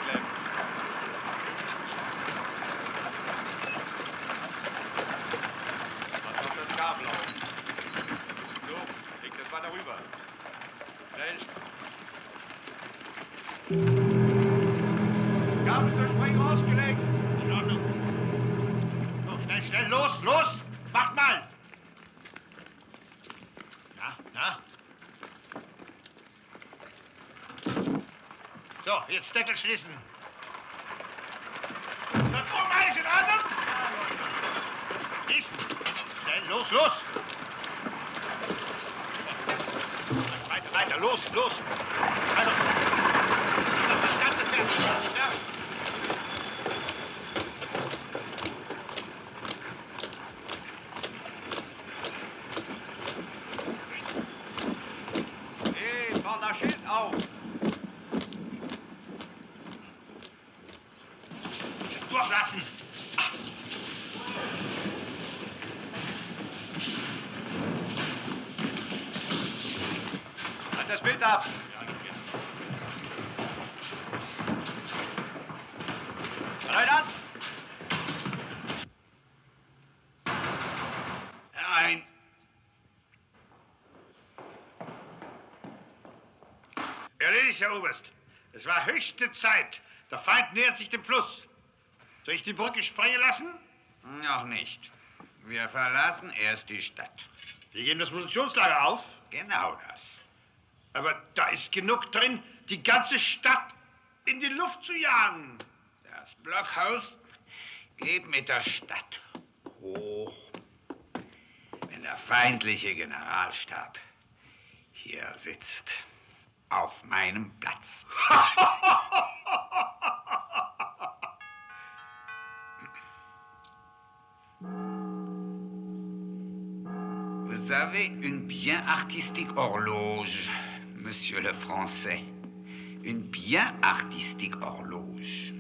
Clem. Pass auf das Kabel auf. So, leg das mal darüber. Schnell. Kabel zur Sprengung ausgelegt. In Ordnung. So, schnell, schnell, los, los! Macht mal! Na? So, jetzt Deckel schließen. Das alles in Ordnung? Schließen. Schnell, los, los! Weiter, los! Also, das Ganze fertig, sicher? Hey, fahr das Schild auf. Durchlassen! Halt das Bild ab. Bereit an? Herein! Erledigt, Herr Oberst. Es war höchste Zeit. Der Feind nähert sich dem Fluss. Soll ich die Brücke sprengen lassen? Noch nicht. Wir verlassen erst die Stadt. Wir geben das Munitionslager auf. Genau das. Aber da ist genug drin, die ganze Stadt in die Luft zu jagen. Das Blockhaus geht mit der Stadt hoch. Wenn der feindliche Generalstab hier sitzt, auf meinem Platz. Vous avez une bien artistique horloge, monsieur le Français. Une bien artistique horloge.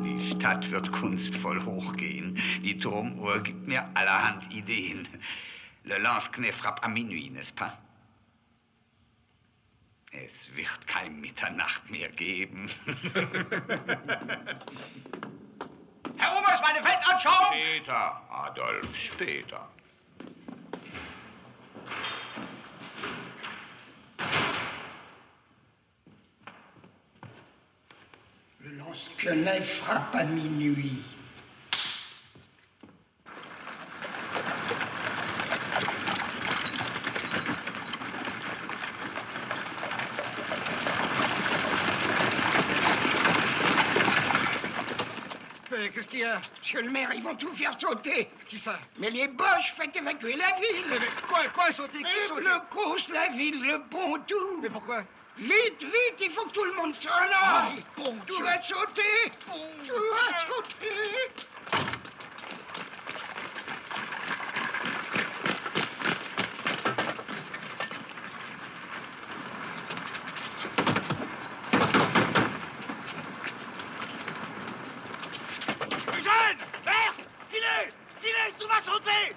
Die Stadt wird kunstvoll hochgehen. Die Turmuhr gibt mir allerhand Ideen. Le Lance-Kné frappe à minuit, n'est-ce pas? Es wird kein Mitternacht mehr geben. Herr Oberst, meine Feldanschauung! Später, Adolf, später. Le lance-quenet frappe à minuit. Qu'est-ce qu'il y a? Monsieur le maire, ils vont tout faire sauter. Qui ça? Mais les Boches, faites évacuer la ville. Mais quoi sauter? Qui Mais sauter? le Causse, la ville, le pont, tout. Mais pourquoi? Vite, vite, il faut que tout le monde soit là. Oh, bon Tout Dieu. va sauter. Tout va sauter. Eugène! Vert! Filez! Filez, tout va sauter!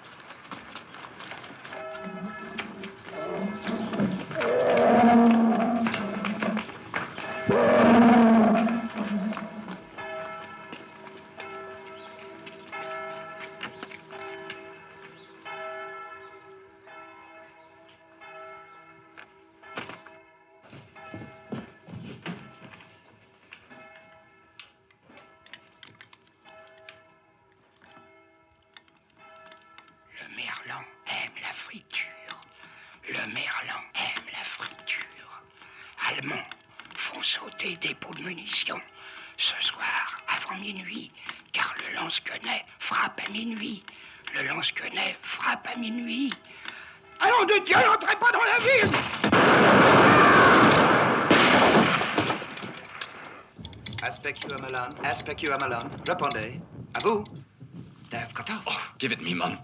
Le merlan aime la friture. Le merlan aime la friture. Allemands font sauter des pots de munitions ce soir avant minuit, car le lance-quenet frappe à minuit. Le lance-quenet frappe à minuit. Allons de Dieu, n'entrez pas dans la ville! Aspect Malan, Aspect Malan. Répondez. À vous. Dave Cotter. Oh, give it me, man.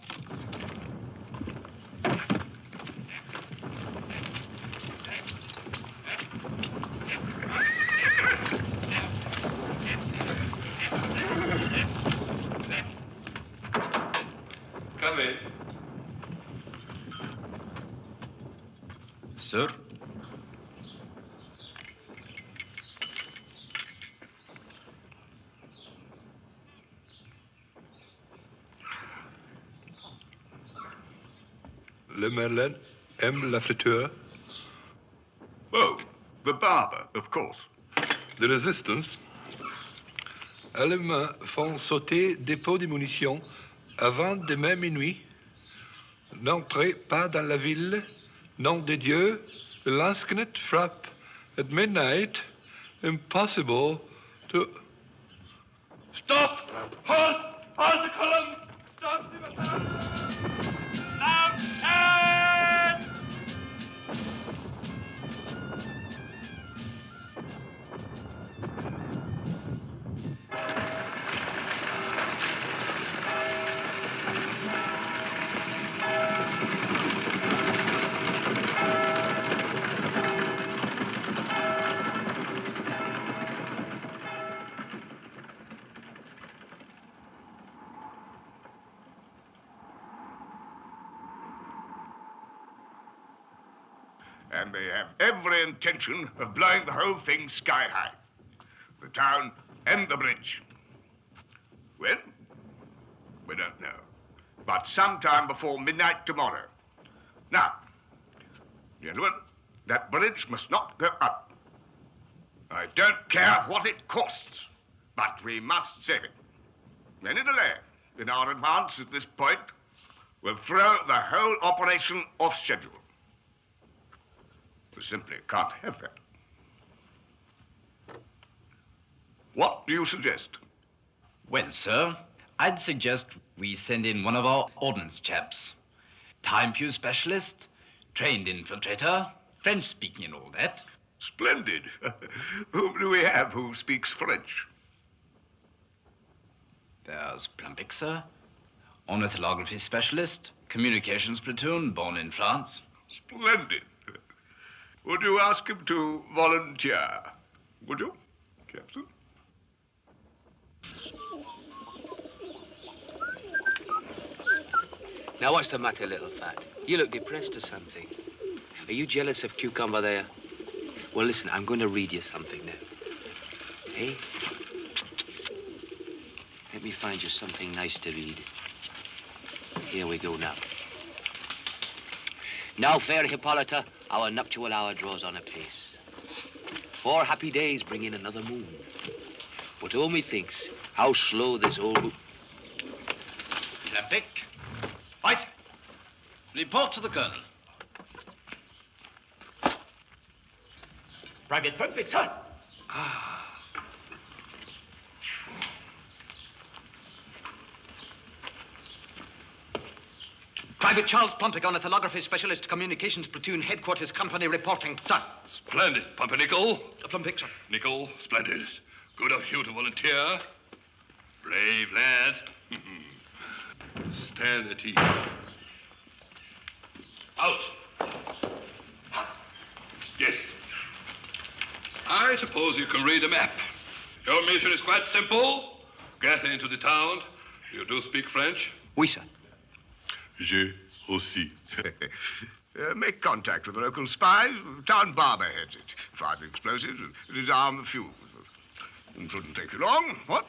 Come in. Sir? Le Merlin aime la friture. Oh, the barber, of course. The Resistance. Allemands font sauter dépôt de munitions avant demain minuit. N'entrez pas dans la ville. Nom de Dieu, the Lansknet frappe at midnight. Impossible to... Stop! Halt! Halt the column! Stop the battalion! Now, and... And they have every intention of blowing the whole thing sky high. The town and the bridge. When? We don't know. But sometime before midnight tomorrow. Now, gentlemen, that bridge must not go up. I don't care what it costs, but we must save it. Any delay in our advance at this point will throw the whole operation off schedule. We simply can't have that. What do you suggest? Well, sir, I'd suggest we send in one of our ordnance chaps. Time fuse specialist, trained infiltrator, French-speaking and all that. Splendid. Whom do we have who speaks French? There's Plumpic, sir. Ornithography specialist, communications platoon, born in France. Splendid. Would you ask him to volunteer? Would you, Captain? Now, what's the matter, little fat? You look depressed or something. Are you jealous of Cucumber there? Well, listen, I'm going to read you something now. Hey? Let me find you something nice to read. Here we go now. Now, fair Hippolyta, our nuptial hour draws on apace. 4 happy days bring in another moon. But oh, methinks, how slow this old... Plumpic. Vice. Report to the colonel. Private Plumpic, sir. Private Charles Plumpic, ornithography specialist, communications platoon, headquarters company reporting, sir. Splendid, Pumpernickel. Plumpic, sir. Nickel, splendid. Good of you to volunteer. Brave lad. Stand at ease. Out. Yes. I suppose you can read a map. Your mission is quite simple. Get into the town. You do speak French? Oui, sir. Je aussi. Make contact with the local spies. Town barber heads it. Find the explosives and disarm the fuse. It shouldn't take you long. What?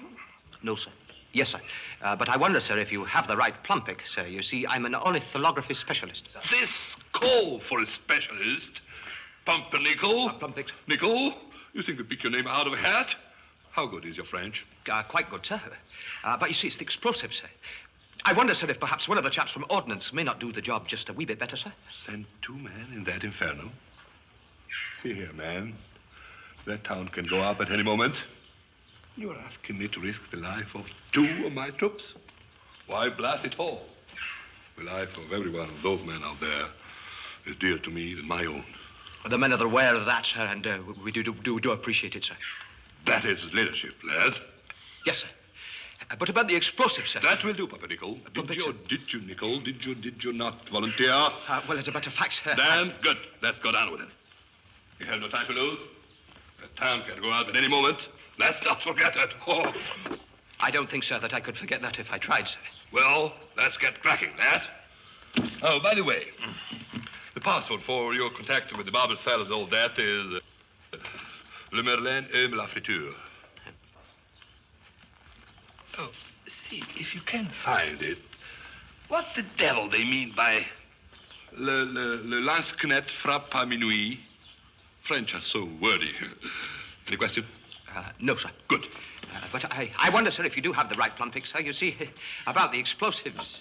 No, sir. Yes, sir. But I wonder, sir, if you have the right Plumpic, sir. You see, I'm an ornithography specialist. This call for a specialist. Pumpernickel. Plumpic. Nickel, you think you pick your name out of a hat? How good is your French? Quite good, sir. But you see, it's the explosives, sir. I wonder, sir, if perhaps one of the chaps from Ordnance may not do the job just a wee bit better, sir. Send 2 men in that inferno? See here, man. That town can go up at any moment. You're asking me to risk the life of 2 of my troops? Why, blast it all. The life of every one of those men out there is dearer to me than my own. The men are aware of that, sir, and we do appreciate it, sir. That is leadership, lad. Yes, sir. But about the explosives, sir. That will do, Pumpernickel. Did you, Nickel? Did you not volunteer? Well, as a matter of fact, sir... Then, good. Let's go down with it. You have no time to lose. The town can go out at any moment. Let's not forget it. Oh. I don't think, sir, that I could forget that if I tried, sir. Well, let's get cracking, lad. Oh, by the way, the password for your contact with the barber fellows, all that is... Le Merlin aime la friture. Oh, see, if you can find it, what the devil they mean by Le lance-quenette frappe à minuit. French are so wordy. Any question? No, sir. Good. But I wonder, sir, if you do have the right plum pick, sir. You see, about the explosives.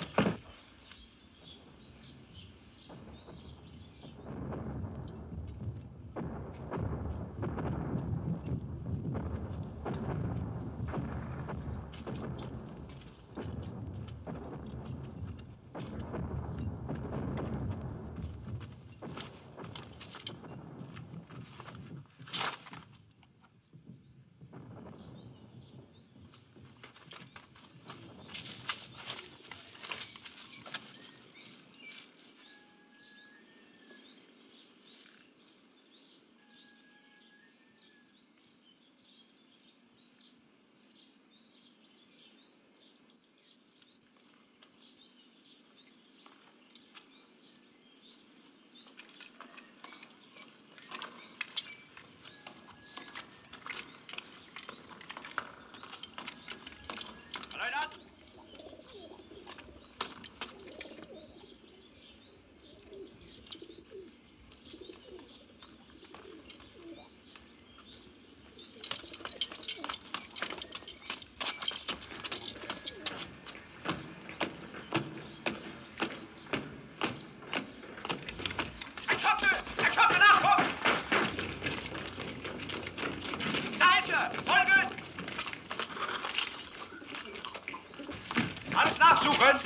Alles nachsuchen!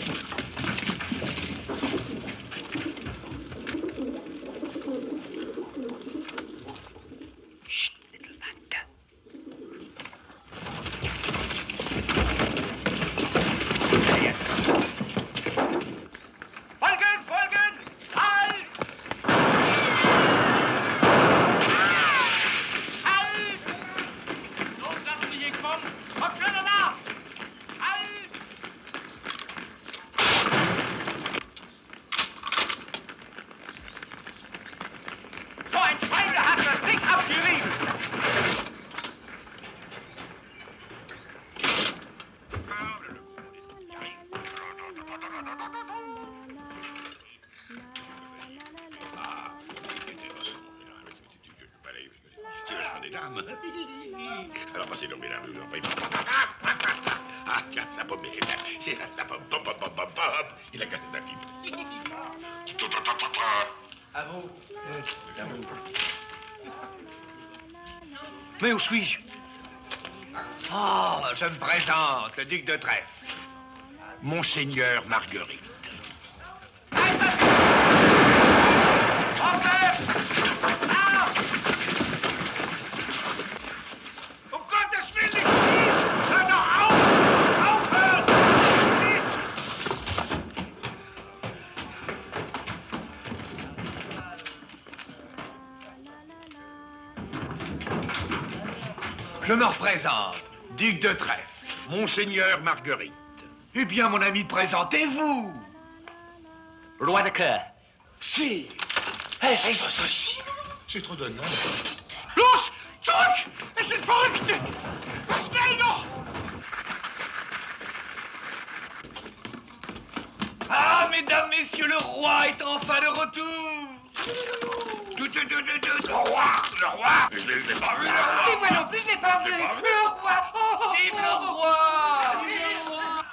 Chut, little Wanda. Folgen! Folgen! Halt! Halt! Los, lassen Sie hier kommen! Kommt schneller nach! Halt! So ein Schweine hat das Ding abgerieben! Alors, passez donc, mesdames, vous en prie. Ah, tiens, ça pomme, c'est ça pomme, pop, pop, pop, pop, pop. Il a cassé sa pipe. À vous. Mais où suis-je? Oh, je me présente, le duc de Trèfle. Monseigneur Marguerite. Um Gottes Willen, nicht schießen! Hör doch auf! Aufhören! Schießen! Je me représente, duc de Trèfle, Monseigneur Marguerite. Eh bien, mon ami, présentez-vous. Roi de cœur. Si. Est-ce possible? C'est trop donnant. Los! Zurück! Es sind Verrückte! Schnell noch! Ah, mesdames, messieurs, le roi est enfin de retour. Le roi! Je l'ai pas vu, le roi! Et moi non plus, je l'ai pas vu. Le roi! Vive le roi! Vive le roi!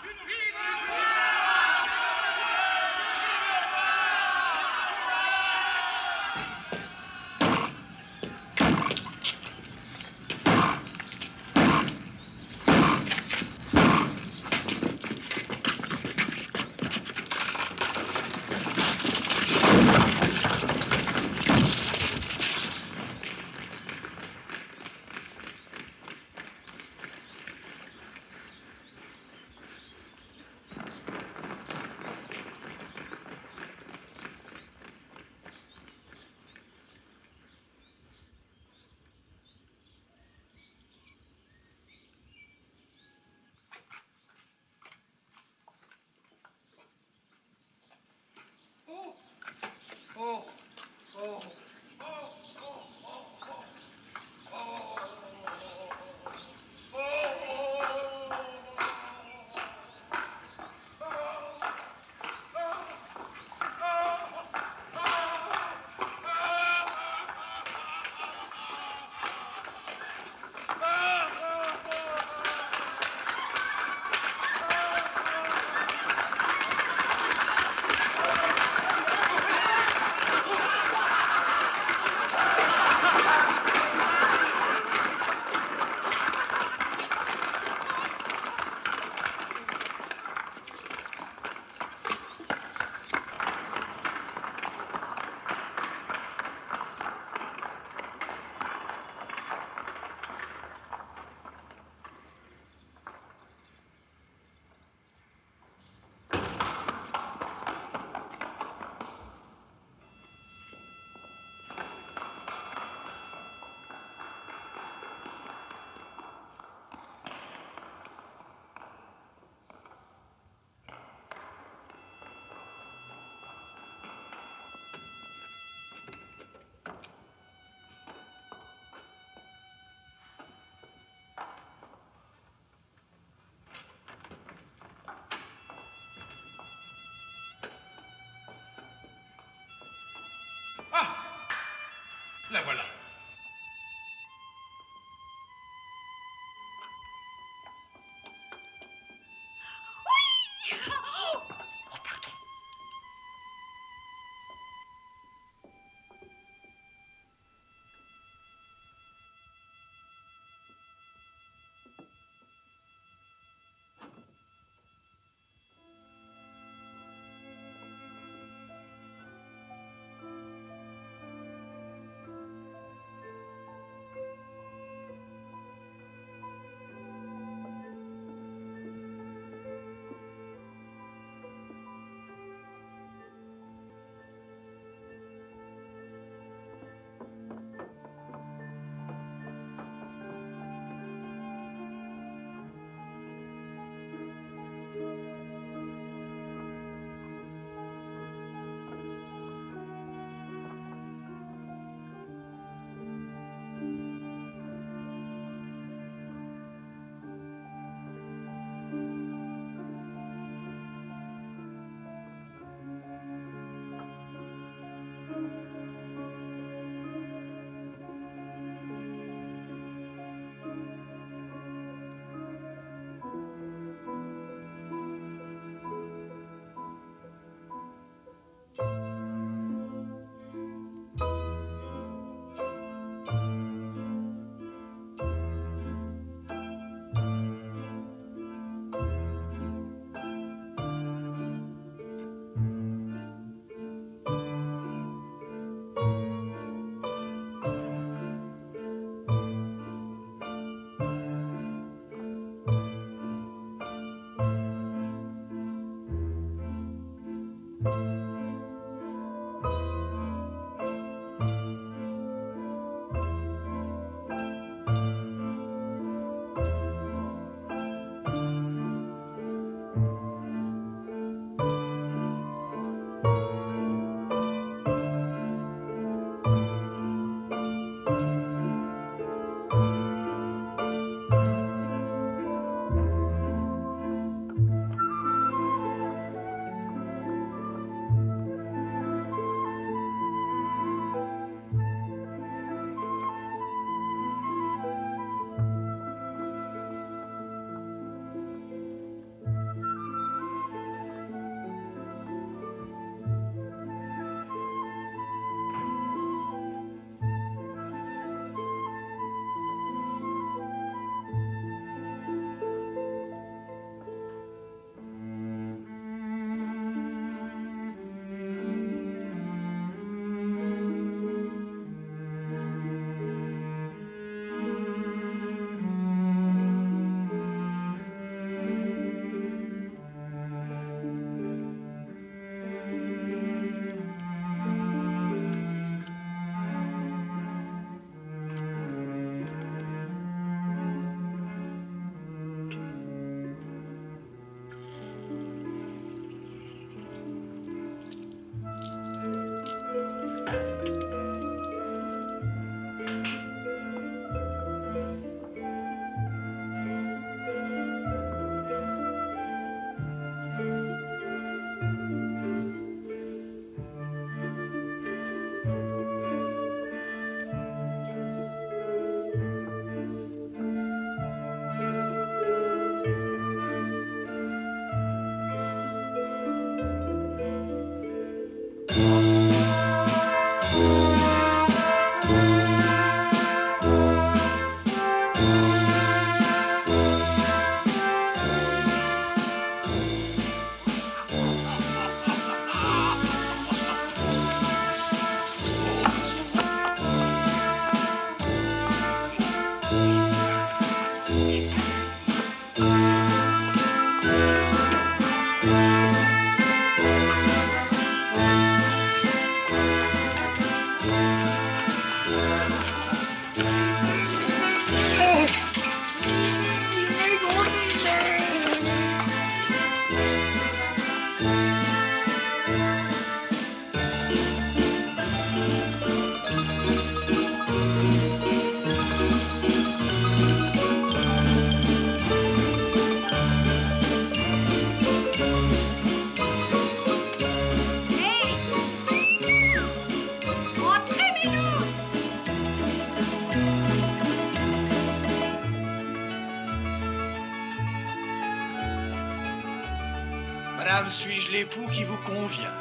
Madame, suis-je l'époux qui vous convient?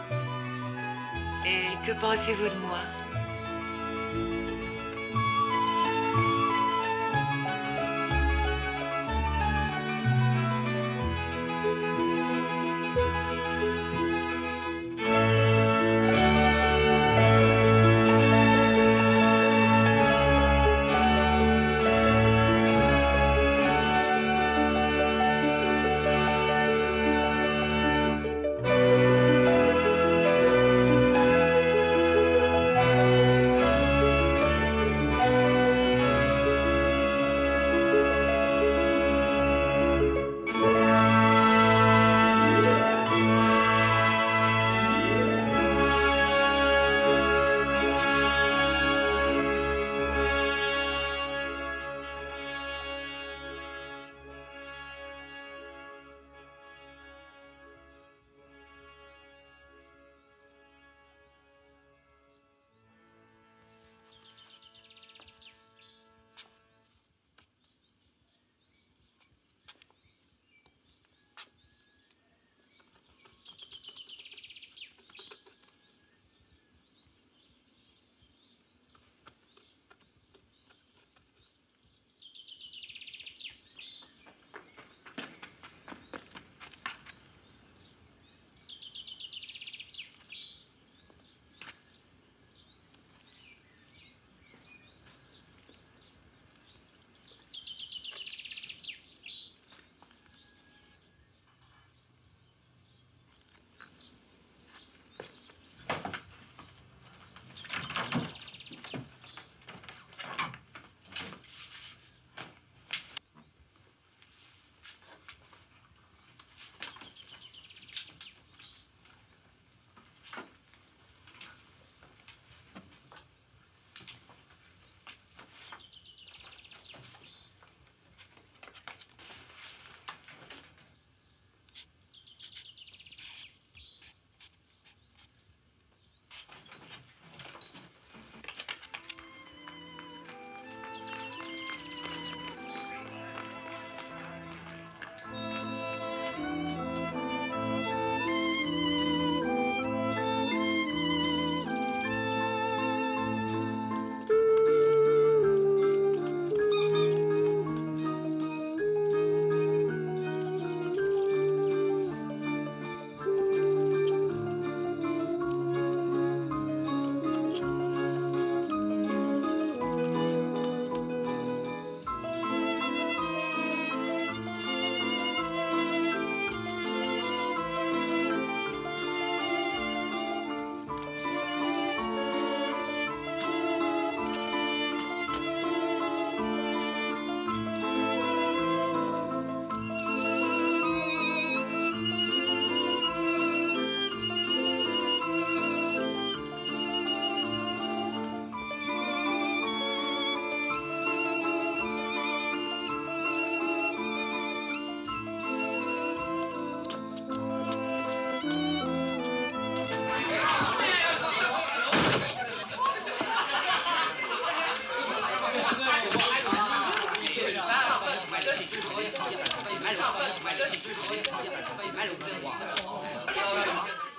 Et que pensez-vous de moi?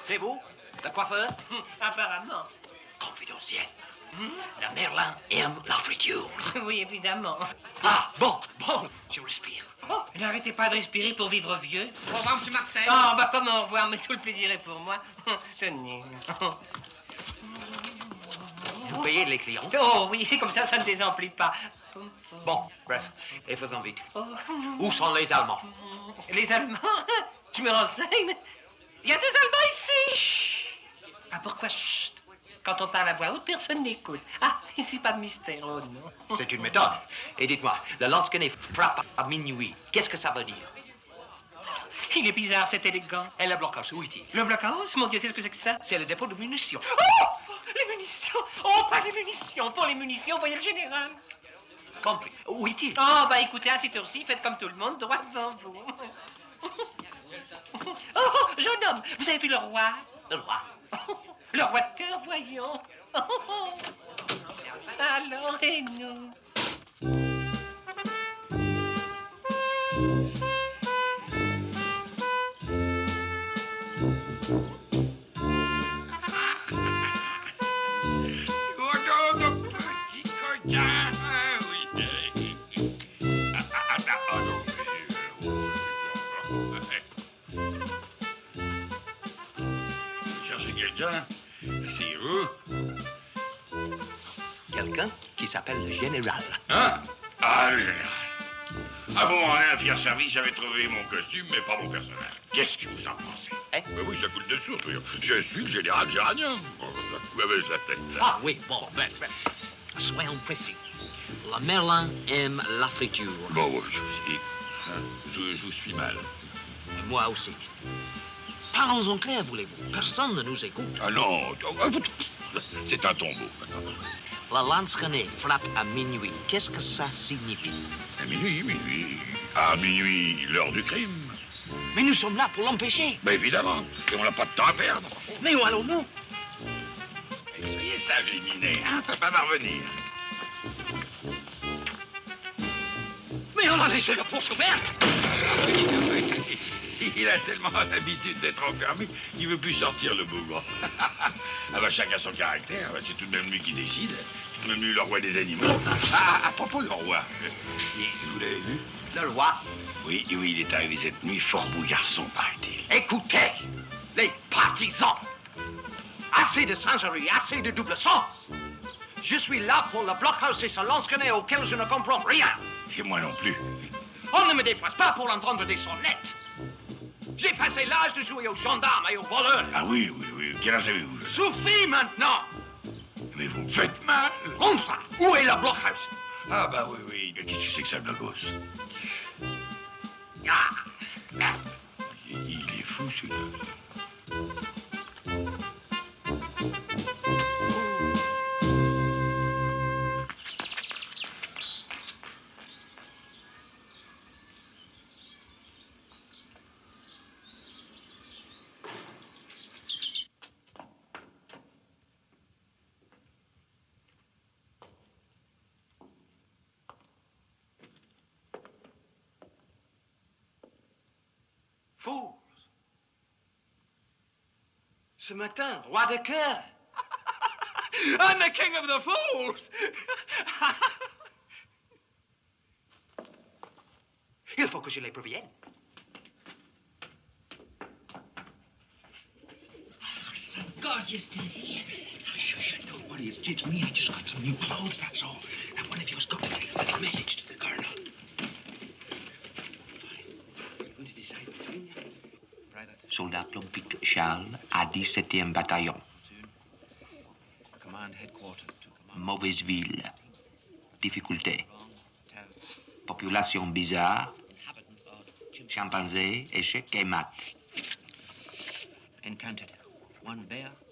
C'est vous, le coiffeur? Apparemment. Confidentiel. La Merlin aime la friture. Oui, évidemment. Ah, bon, je respire. Oh, n'arrêtez pas de respirer pour vivre vieux. Au revoir, M. Marcel. Ah, bah comment au revoir, mais tout le plaisir est pour moi. Tenez. Vous payez les clients? Oh oui, comme ça ne désemplit pas. Bon, bref, et faisons vite. Oh. Où sont les Allemands? Les Allemands? Tu me renseignes? Il y a des Allemands ici! Chut. Ah, pourquoi chut? Quand on parle à voix haute, personne n'écoute. Ah, ici, pas de mystère, oh non. C'est une méthode. Et dites-moi, le Lansquenet frappe à minuit. Qu'est-ce que ça veut dire? Il est bizarre, cet élégant. Et le blockhouse, où est-il? Le blockhouse? Mon Dieu, qu'est-ce que c'est que ça? C'est le dépôt de munitions. Oh! Les munitions! Oh, pas les munitions! Pour les munitions, voyez le général. Compris. Où est-il? Oh, bah écoutez, à cette heure-ci, faites comme tout le monde, droit devant vous. Oh, jeune homme, vous avez vu le roi? Le roi? Le roi de cœur, voyons. Alors, et nous? ça. Essayez-vous. Quelqu'un qui s'appelle le général. Hein? Ah, le général. Ah bon, en un fier service, j'avais trouvé mon costume, mais pas mon personnage. Qu'est-ce que vous en pensez? Eh? Ben oui, ça coule de source. Je suis le général Géranium. Vous avez la tête. Ah oui, bon, ben, soyons précis. Le Merlin aime la friture. Bon, oui, je vous suis mal. Moi aussi. Parlons en clair, voulez-vous? Personne ne nous écoute. Ah non, c'est un tombeau. La lansquenet frappe à minuit. Qu'est-ce que ça signifie? À minuit. À minuit, l'heure du crime. Mais nous sommes là pour l'empêcher. Ben évidemment, et on n'a pas de temps à perdre. Mais où allons-nous? Soyez sages, les minets, hein, on peut pas m'en revenir. Mais on a laissé la porte ouverte. Il a tellement l'habitude d'être enfermé qu'il veut plus sortir, le bougre. Ah bah chacun son caractère, bah, c'est tout de même lui qui décide. Tout de même lui le roi des animaux. Ah, à propos du roi, vous l'avez vu? Le roi? Oui, il est arrivé cette nuit, fort beau garçon, paraît-il. Écoutez, les partisans. Assez de singerie, assez de double sens. Je suis là pour le blockhouse et ce lansquenet auquel je ne comprends rien. Et moi non plus. On ne me déplace pas pour entendre des sonnettes. J'ai passé l'âge de jouer aux gendarmes et aux voleurs. Ah oui. Quel âge avez-vous? Suffit maintenant. Mais vous me faites mal. Enfin, où est le blockhouse? Ah bah oui. Qu'est-ce que c'est que ça, le blockhouse? Il est fou, celui-là. Fools. Ce matin, roi de cœur. I'm the king of the fools. Il faut que je les prévienne. God, you're still here. Shush, don't worry. It's me. I just got some new clothes, that's all. And one of yours got to take a little message to the colonel. Soldat Plompic Charles à 17e bataillon. Mauvaise-Ville. Difficulté. Population bizarre. Chimpanzé, échec et mat.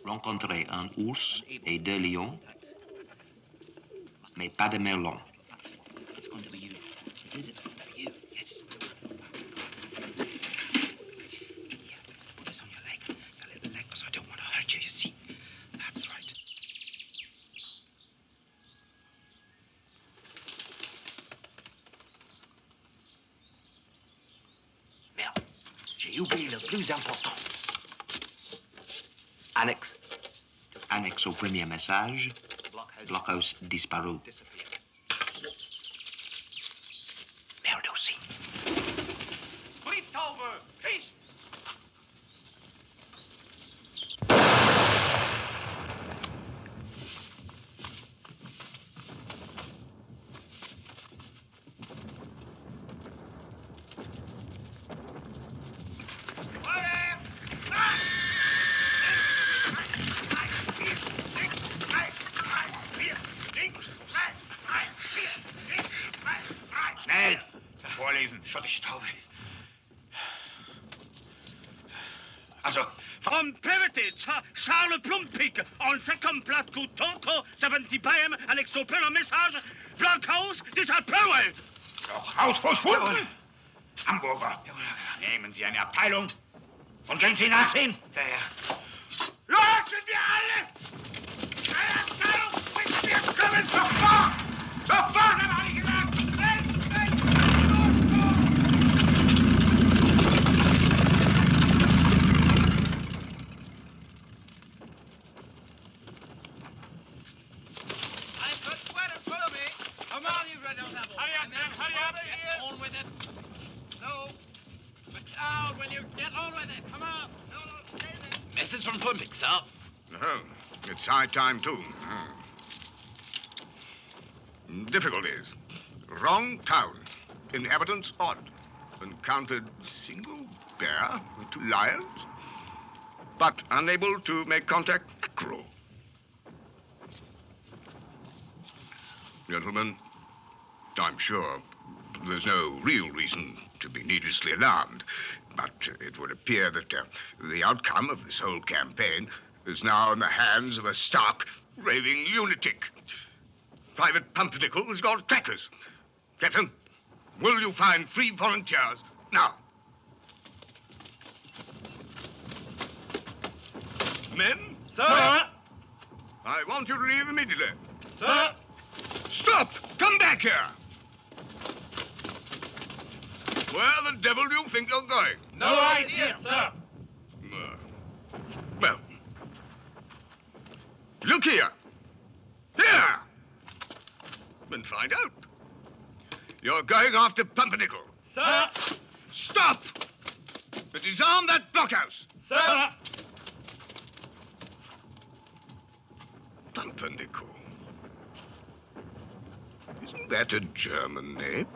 Rencontrer un ours et 2 lions, mais pas de merlon. J'ai oublié le plus important. Annexe. Annexe au premier message. Blockhouse disparu. Merde aussi. Over. Peace. Schnell! Vorlesen. Schon die Staube. Also, From Primitive, Charles Plumpic, on second platku Toko, 70 PM, ein Exemplar Message, Blockhaus disappeared. Blockhaus verschwunden! Hamburger, nehmen Sie eine Abteilung und gehen Sie nachsehen. Löschen wir alle! Eine Abteilung, wir kommen sofort! Sofort, habe ich gesagt! Message from Plumpic, sir. Oh, it's high time, too. Difficulties. Wrong town. Inhabitants odd. Encountered single bear with 2 lions. But unable to make contact. Mackerel. Gentlemen, I'm sure there's no real reason to be needlessly alarmed, but it would appear that the outcome of this whole campaign is now in the hands of a stark, raving lunatic. Private Pumpernickel has got crackers. Captain, will you find 3 volunteers now? Men? Sir! I want you to leave immediately. Sir! Stop! Come back here! Where the devil do you think you're going? No idea, sir. Well, look here. Here! And find out. You're going after Pumpernickel. Sir! Stop! Disarm that blockhouse. Sir! Pumpernickel. Isn't that a German name?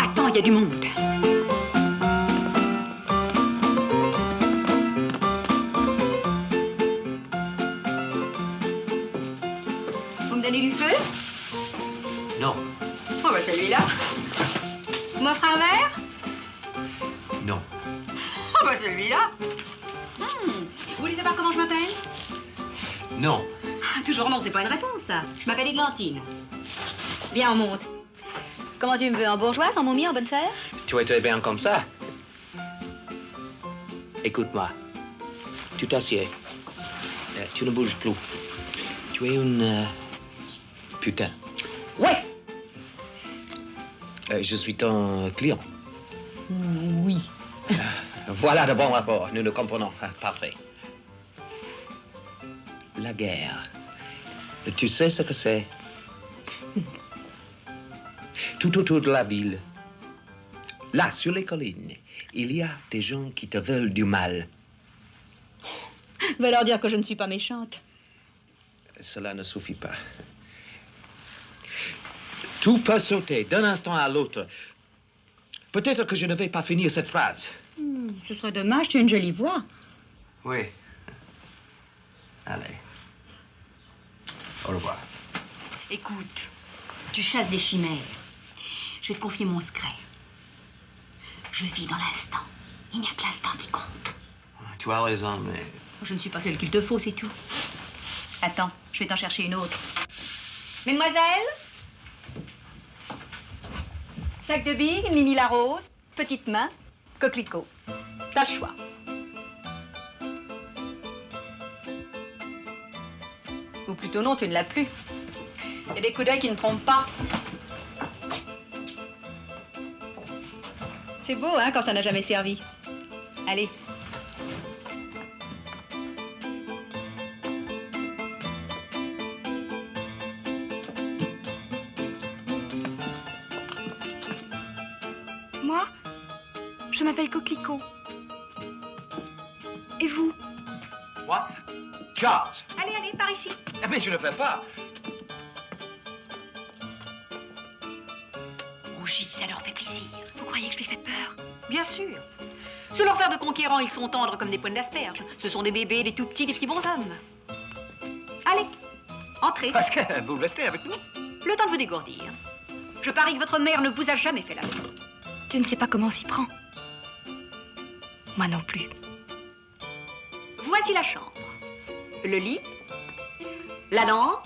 Attends, il y a du monde. Vous me donnez du feu? Non. Oh, bah celui-là. Vous m'offrez un verre? Non. Oh, bah celui-là. Vous voulez savoir comment je m'appelle? Non. Toujours non, c'est pas une réponse, ça. Je m'appelle Églantine. Viens, on monte. Comment tu me veux, en bourgeoise, en momie, en bonne sœur? Tu es très bien comme ça. Écoute-moi. Tu t'assieds. Tu ne bouges plus. Tu es une... putain. Ouais. Je suis ton client. Oui. Voilà de bons rapports. Nous nous comprenons. Parfait. La guerre. Tu sais ce que c'est? Tout autour de la ville, là, sur les collines, il y a des gens qui te veulent du mal. Je vais leur dire que je ne suis pas méchante. Cela ne suffit pas. Tout peut sauter d'un instant à l'autre. Peut-être que je ne vais pas finir cette phrase. Ce serait dommage, tu as une jolie voix. Oui. Allez. Au revoir. Écoute, tu chasses des chimères. Je vais te confier mon secret. Je vis dans l'instant. Il n'y a que l'instant qui compte. Tu as raison, mais... Je ne suis pas celle qu'il te faut, c'est tout. Attends, je vais t'en chercher une autre. Mesdemoiselles? Sac de billes, Mimi la rose, petite main. Coquelicot, t'as le choix. Ou plutôt non, tu ne l'as plus. Il y a des coups d'œil qui ne trompent pas. C'est beau, hein, quand ça n'a jamais servi. Allez. Moi, je m'appelle Coquelicot. Et vous? Moi, Charles. Allez, allez, par ici. Ah, mais je ne veux pas. Rougis, ça leur fait plaisir. Vous croyez que je lui fais peur? Bien sûr. Sous leurs airs de conquérants, ils sont tendres comme des pointes d'asperges. Ce sont des bébés, des tout petits, des si bons hommes. Allez, entrez. Parce que vous restez avec nous? Le temps de vous dégourdir. Je parie que votre mère ne vous a jamais fait la leçon. Tu ne sais pas comment on s'y prend. Moi non plus. Voici la chambre. Le lit, la lampe,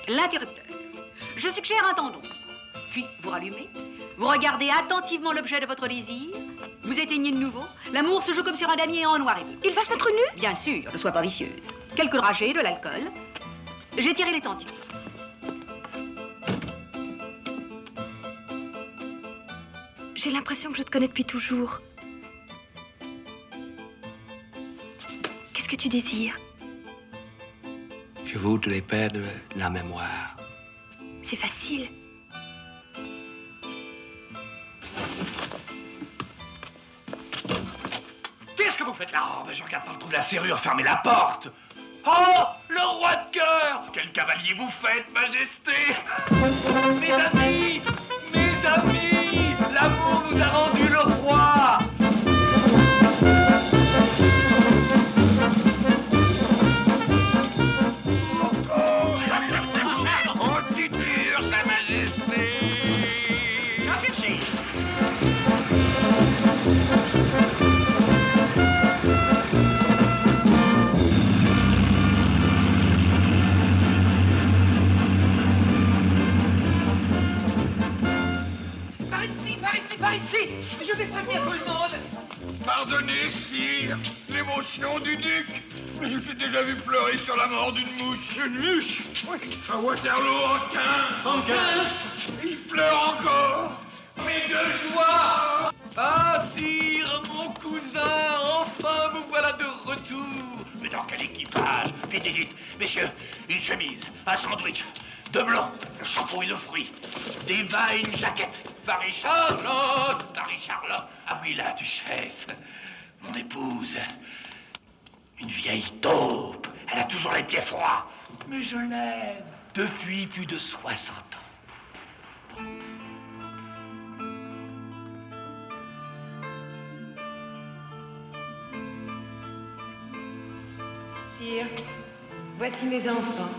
l'interrupteur. Je suggère un temps d'ombre. Puis, vous rallumez, vous regardez attentivement l'objet de votre désir, vous éteignez de nouveau, l'amour se joue comme sur un damier en noir et bleu. Il va se mettre nu? Bien sûr, ne sois pas vicieuse. Quelques dragées, de l'alcool. J'ai tiré les tentures. J'ai l'impression que je te connais depuis toujours. Qu'est-ce que tu désires? Je voudrais perdre la mémoire. C'est facile. Qu'est-ce que vous faites là? Oh, mais je regarde par le trou de la serrure, fermez la porte. Oh, le roi de cœur! Quel cavalier vous faites, majesté! Mes amis! Mes amis! L'amour nous a rendu le roi! On titure, sa majesté! Affiché! Par ici! Je vais prévenir tout le monde! Pardonnez, sire, l'émotion du duc. Mais j'ai déjà vu pleurer sur la mort d'une mouche. Une mouche? Oui, à Waterloo en 15. En 15? Il pleure encore. Mais de joie! Ah, sire, mon cousin, enfin vous voilà de retour! Mais dans quel équipage? Vite, vite, vite. Messieurs, une chemise, un sandwich, de blanc, le shampoo et le fruit, des vins et une jaquette. Marie-Charlotte! Marie-Charlotte! Ah oui, la duchesse, mon épouse. Une vieille taupe. Elle a toujours les pieds froids. Mais je l'aime depuis plus de 60 ans. Sire, voici mes enfants.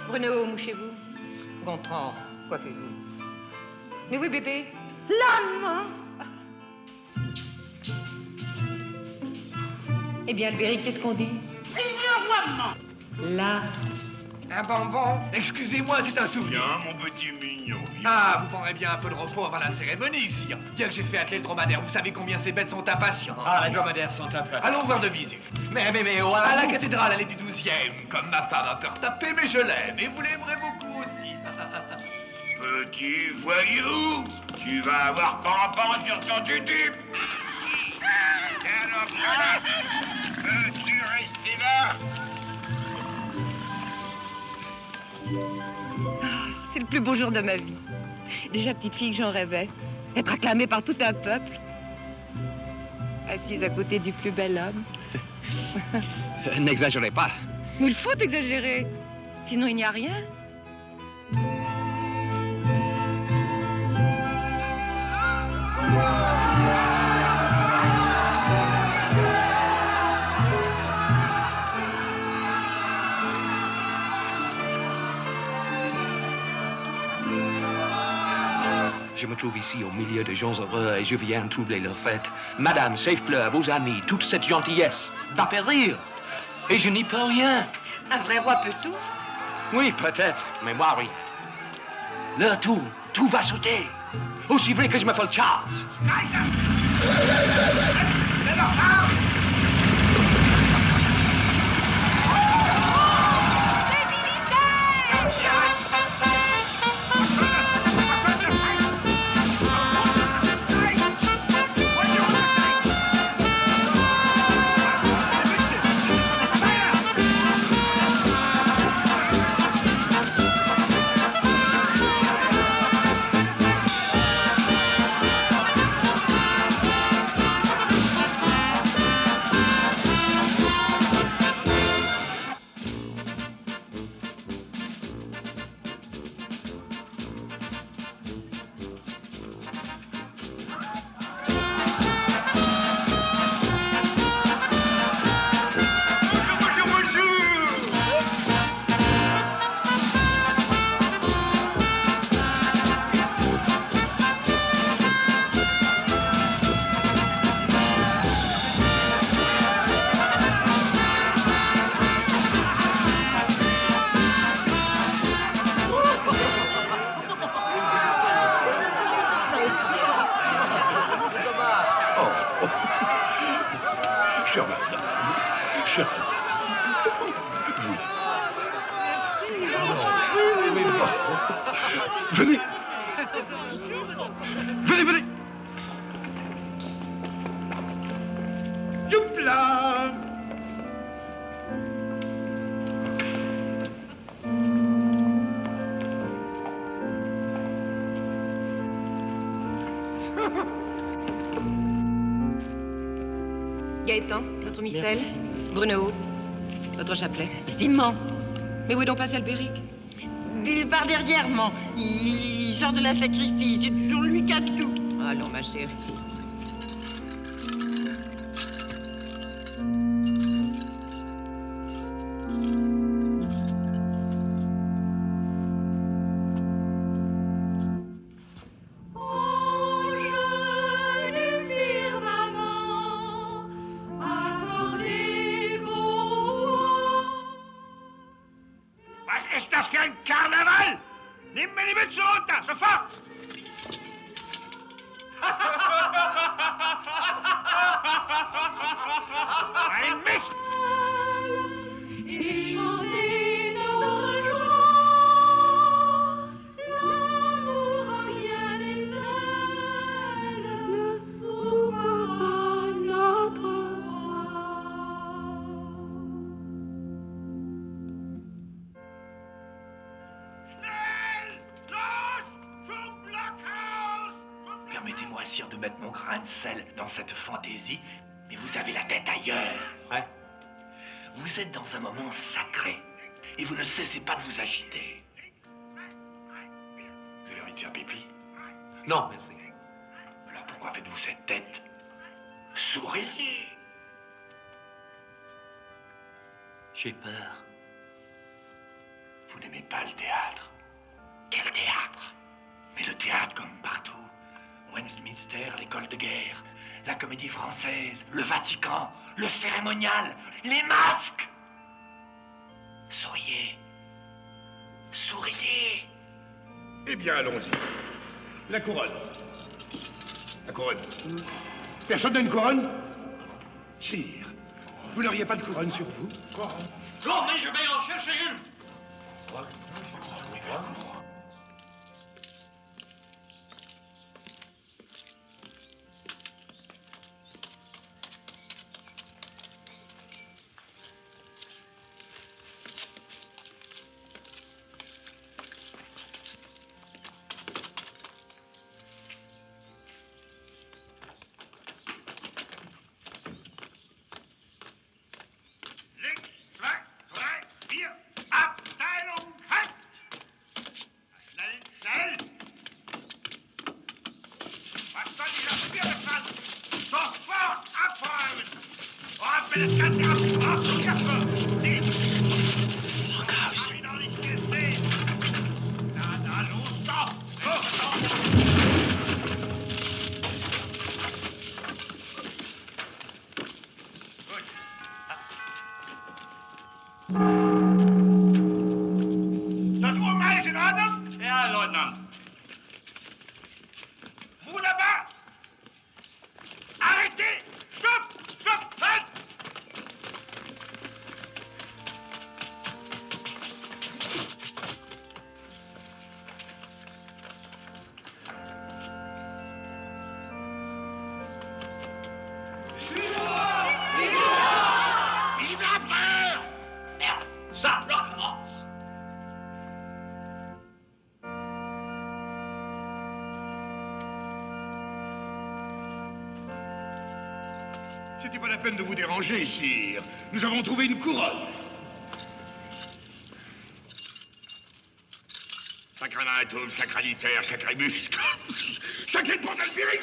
Bruno, mouchez-vous. Gontran, coiffez-vous. Mais oui, bébé. L'âme. Eh bien, Albéric, qu'est-ce qu'on dit? Là. Un bonbon? Excusez-moi, c'est un souvenir. Viens, mon petit mignon. Ah, vous prendrez bien un peu de repos avant la cérémonie, sire. Bien que j'ai fait atteler le dromadaire, vous savez combien ces bêtes sont impatientes. Ah, les dromadaires sont impatients. Allons voir de visu. Mais, À la cathédrale, elle est du 12e. Comme ma femme a peur tapé, mais je l'aime. Et vous l'aimerez beaucoup aussi. Petit voyou, tu vas avoir pan sur ton tutu. Alors, peux-tu rester là? C'est le plus beau jour de ma vie. Déjà petite fille que j'en rêvais. Être acclamée par tout un peuple. Assise à côté du plus bel homme. N'exagérez pas. Mais il faut exagérer. Sinon, il n'y a rien. Je me trouve ici au milieu de gens heureux et je viens troubler leur fête. Madame, Safe-Pleur, vos amis, toute cette gentillesse va périr. Et je n'y peux rien. Un vrai roi peut tout. Oui, peut-être, mais moi, oui. L'heure tourne, tout va sauter. Aussi vrai que je m'appelle Charles. Venez. Venez, venez. Youpla! Gaëtan, votre missel. Bruno, votre chapelet. Simon. Mais où est donc passé Albéric? Il part derrière, moi. Il sort de la sacristie. C'est toujours lui qui a tout. Allons, ma chérie. Was ist das für ein Karneval? Nimm mir die Mütze runter, sofort! Ein Mist! Permettez-moi, sire, de mettre mon grain de sel dans cette fantaisie, mais vous avez la tête ailleurs. Ouais. Vous êtes dans un moment sacré, et vous ne cessez pas de vous agiter. Vous avez envie de faire pipi? Non, merci. Alors pourquoi faites-vous cette tête? Souriez. J'ai peur. Vous n'aimez pas le théâtre? Quel théâtre? Mais le théâtre comme partout. Westminster, l'école de guerre, la comédie française, le Vatican, le cérémonial, les masques. Souriez. Souriez. Eh bien, allons-y. La couronne. La couronne. Personne n'a une couronne? Sire, vous n'auriez pas de couronne sur vous? Non, mais je vais en chercher une! Ja, Leutnant. peine de vous déranger, sire. Nous avons trouvé une couronne. Sacranatum, sacralitaire, sacrémusque. Sacré de Port-Alpérique.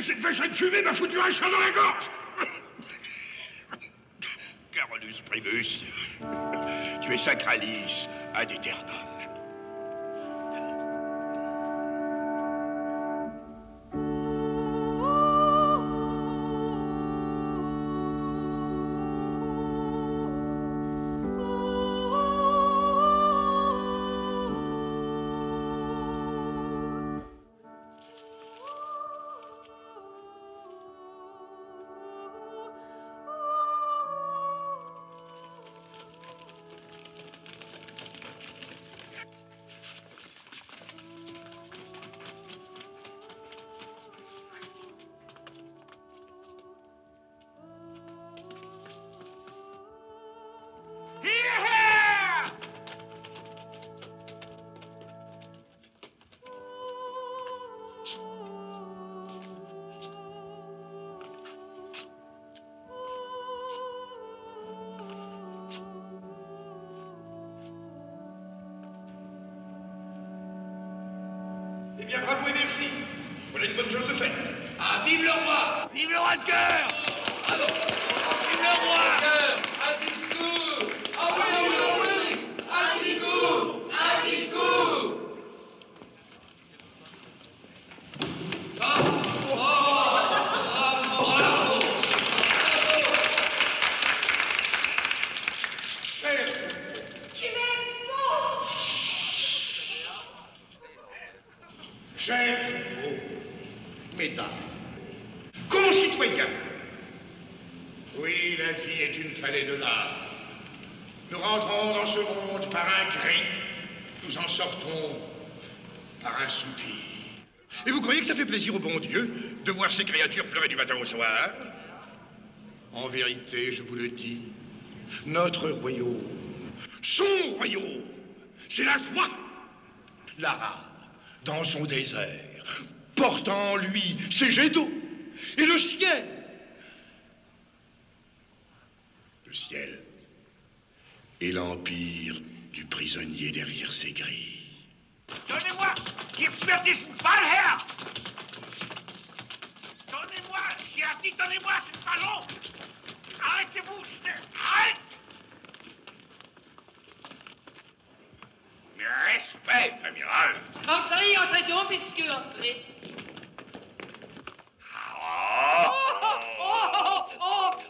Cette vacherie de fumée m'a foutu un chat dans la gorge. Carolus primus. Tu es sacralis ad aeternum. Eh bien, bravo et merci. Voilà une bonne chose de faite. Ah, vive le roi! Vive le roi de cœur! Bravo! Vive le roi! Un discours! Ah oui, oui, oui! Un discours! Un discours! Chers mesdames, concitoyens, oui, la vie est une vallée de lave. Nous rentrons dans ce monde par un cri, nous en sortons par un soupir. Et vous croyez que ça fait plaisir au bon Dieu de voir ces créatures pleurer du matin au soir? En vérité, je vous le dis, notre royaume, son royaume, c'est la joie. L'arabe, dans son désert, porte en lui ses jets d'eau. Et le ciel est l'empire du prisonnier derrière ses grilles. Donnez-moi! Gib mir diesen Ball her! Donnez-moi! J'ai dit, donnez-moi ce ballon! Arrêtez-vous! Arrête! Respect, amiral. Entrez donc, monsieur, entrez.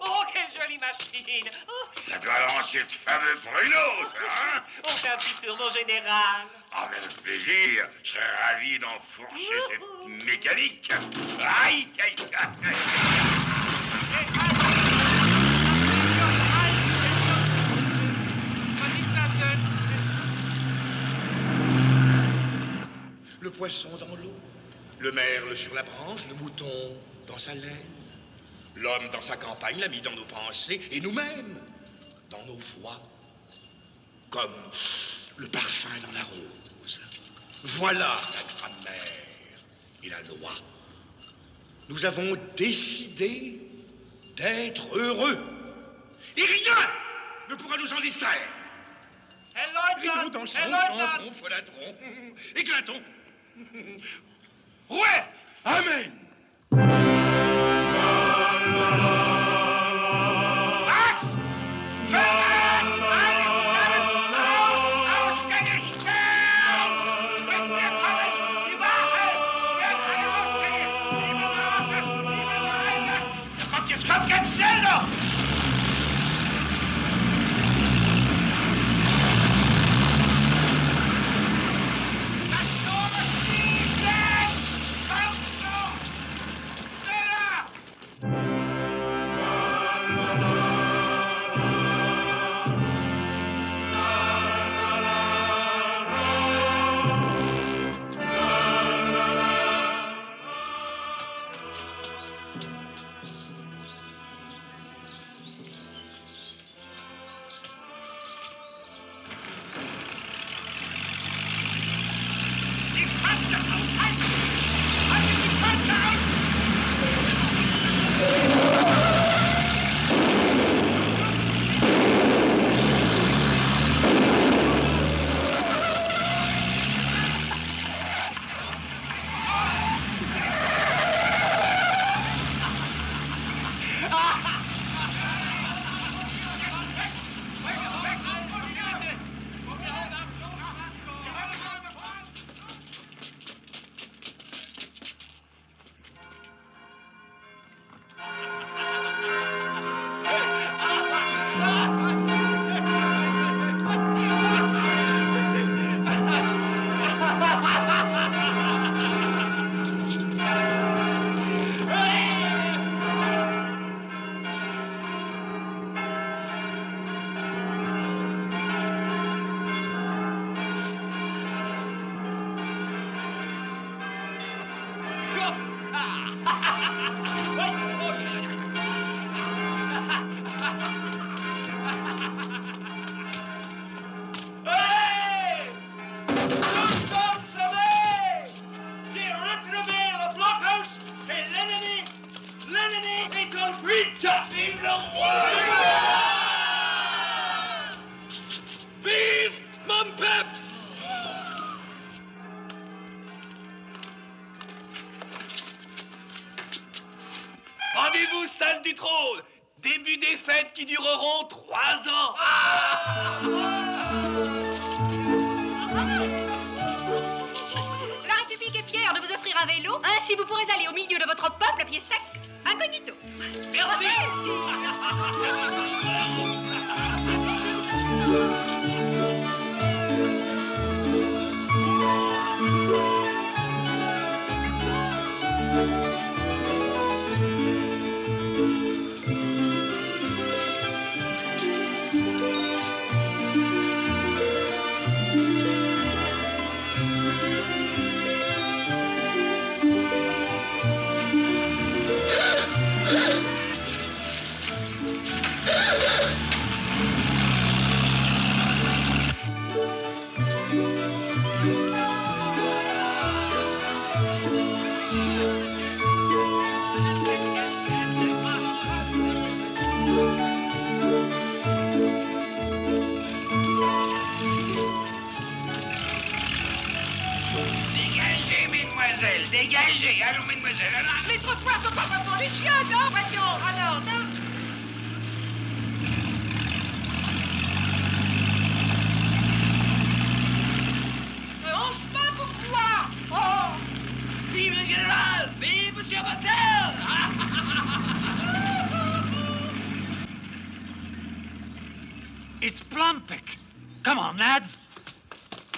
Oh, quelle jolie machine! Ça doit lancer ce fameux Bruno, ça, hein? On un petit tour, mon général. Avec plaisir, je serais ravi d'enfourcher cette mécanique. Aïe, aïe, aïe, Le poisson dans l'eau, le merle sur la branche, le mouton dans sa laine, l'homme dans sa campagne, l'ami dans nos pensées, et nous-mêmes dans nos voix, comme le parfum dans la rose. Voilà la grammaire et la loi. Nous avons décidé d'être heureux. Et rien ne pourra nous en distraire. Rions, dansons, chantons, folâtrons, éclatons. Ouais! Amen! Rendez-vous, salle du trône. Début des fêtes qui dureront 3 ans. La République est fière de vous offrir un vélo. Ainsi, vous pourrez aller au milieu de votre peuple à pied sec, incognito. Merci. Dégagez, allons, mesdemoiselles, allons. Les trottoirs sont pas vraiment les chiens, non, voyons, alors, non. Mais on se bat pourquoi? Oh! Vive le général! Vive Monsieur Marcel! It's Plumpik. Come on, lads.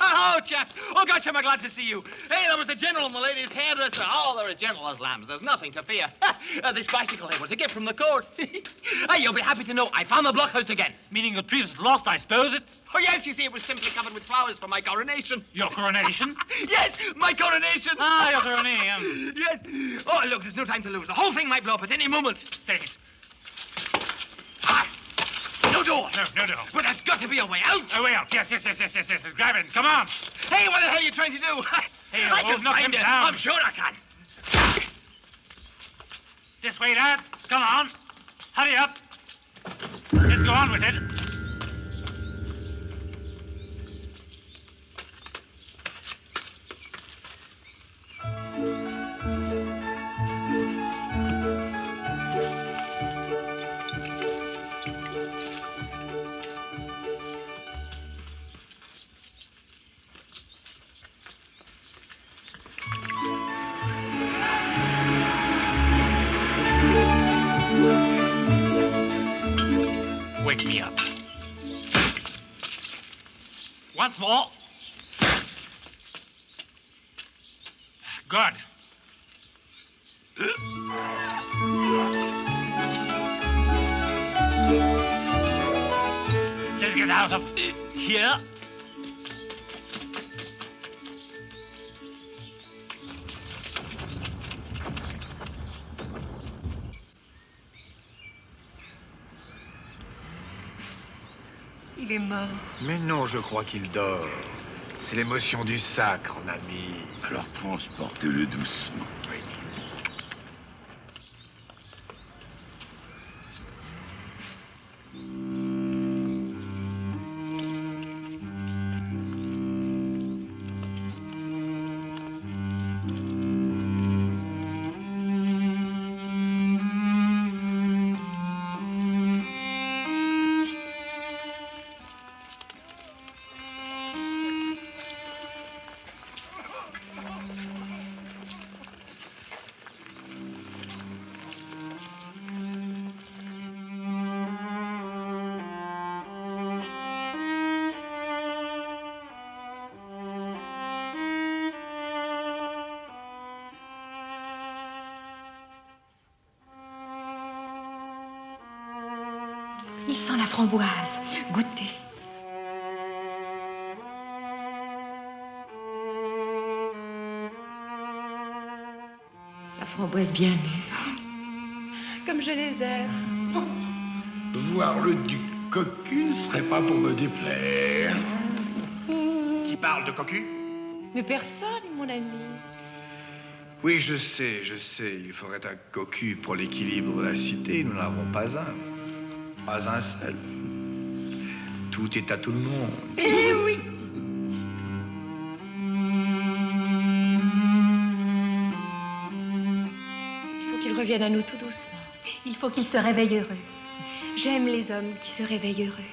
Hello, chaps. Oh, gosh, am I glad to see you. Hey, there was the general and the lady's hairdresser. Oh, they're as gentle as lambs. There's nothing to fear. This bicycle here was a gift from the court. Hey, you'll be happy to know I found the blockhouse again. Meaning the tree was lost, I suppose it? Oh, yes, you see, it was simply covered with flowers for my coronation. Your coronation? Yes, my coronation. Ah, your coronation. Yes. Oh, look, there's no time to lose. The whole thing might blow up at any moment. Take it. No door. No door. But there's got to be a way out. A way out. Yes. Grab it. Come on. Hey, what the hell are you trying to do? Hey, I can find it. Down. I'm sure I can. This way, lad. Come on. Hurry up. Let's go on with it. Wake me up. Once more. Good. Let's get out of here. Il est mort. Mais non, je crois qu'il dort. C'est l'émotion du sacre, en ami. Alors transportez-le doucement. Oui. Il sent la framboise. Goûtez. La framboise bien mûre. Comme je les aime. Voir le duc cocu ne serait pas pour me déplaire. Qui parle de cocu? Mais personne, mon ami. Oui, je sais. Il faudrait un cocu pour l'équilibre de la cité. Nous n'en avons pas un. Pas un seul. Tout est à tout le monde. Eh oui. Il faut qu'il revienne à nous tout doucement. Il faut qu'il se réveille heureux. J'aime les hommes qui se réveillent heureux.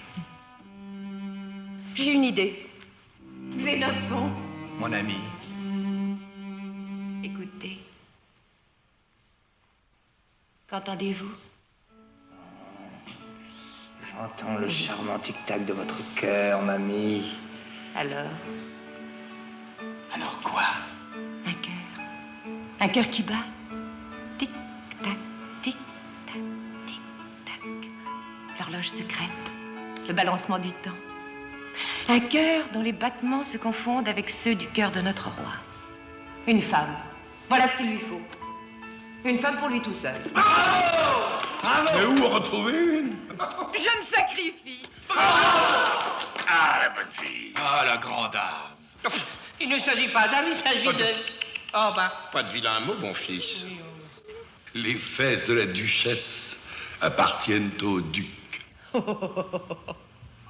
J'ai une idée. Xénophon. Mon ami. Écoutez. Qu'entendez-vous? J'entends le charmant tic-tac de votre cœur, mamie. Alors? Alors quoi? Un cœur. Un cœur qui bat. Tic-tac, tic-tac, tic-tac. L'horloge secrète. Le balancement du temps. Un cœur dont les battements se confondent avec ceux du cœur de notre roi. Une femme. Voilà ce qu'il lui faut. Une femme pour lui tout seul. Mais où en retrouver une? Je me sacrifie. Ah, la bonne fille. Ah, la grande dame. Il ne s'agit pas d'âme, il s'agit de... Oh, ben... Pas de vilain mot, mon fils. Les fesses de la duchesse appartiennent au duc.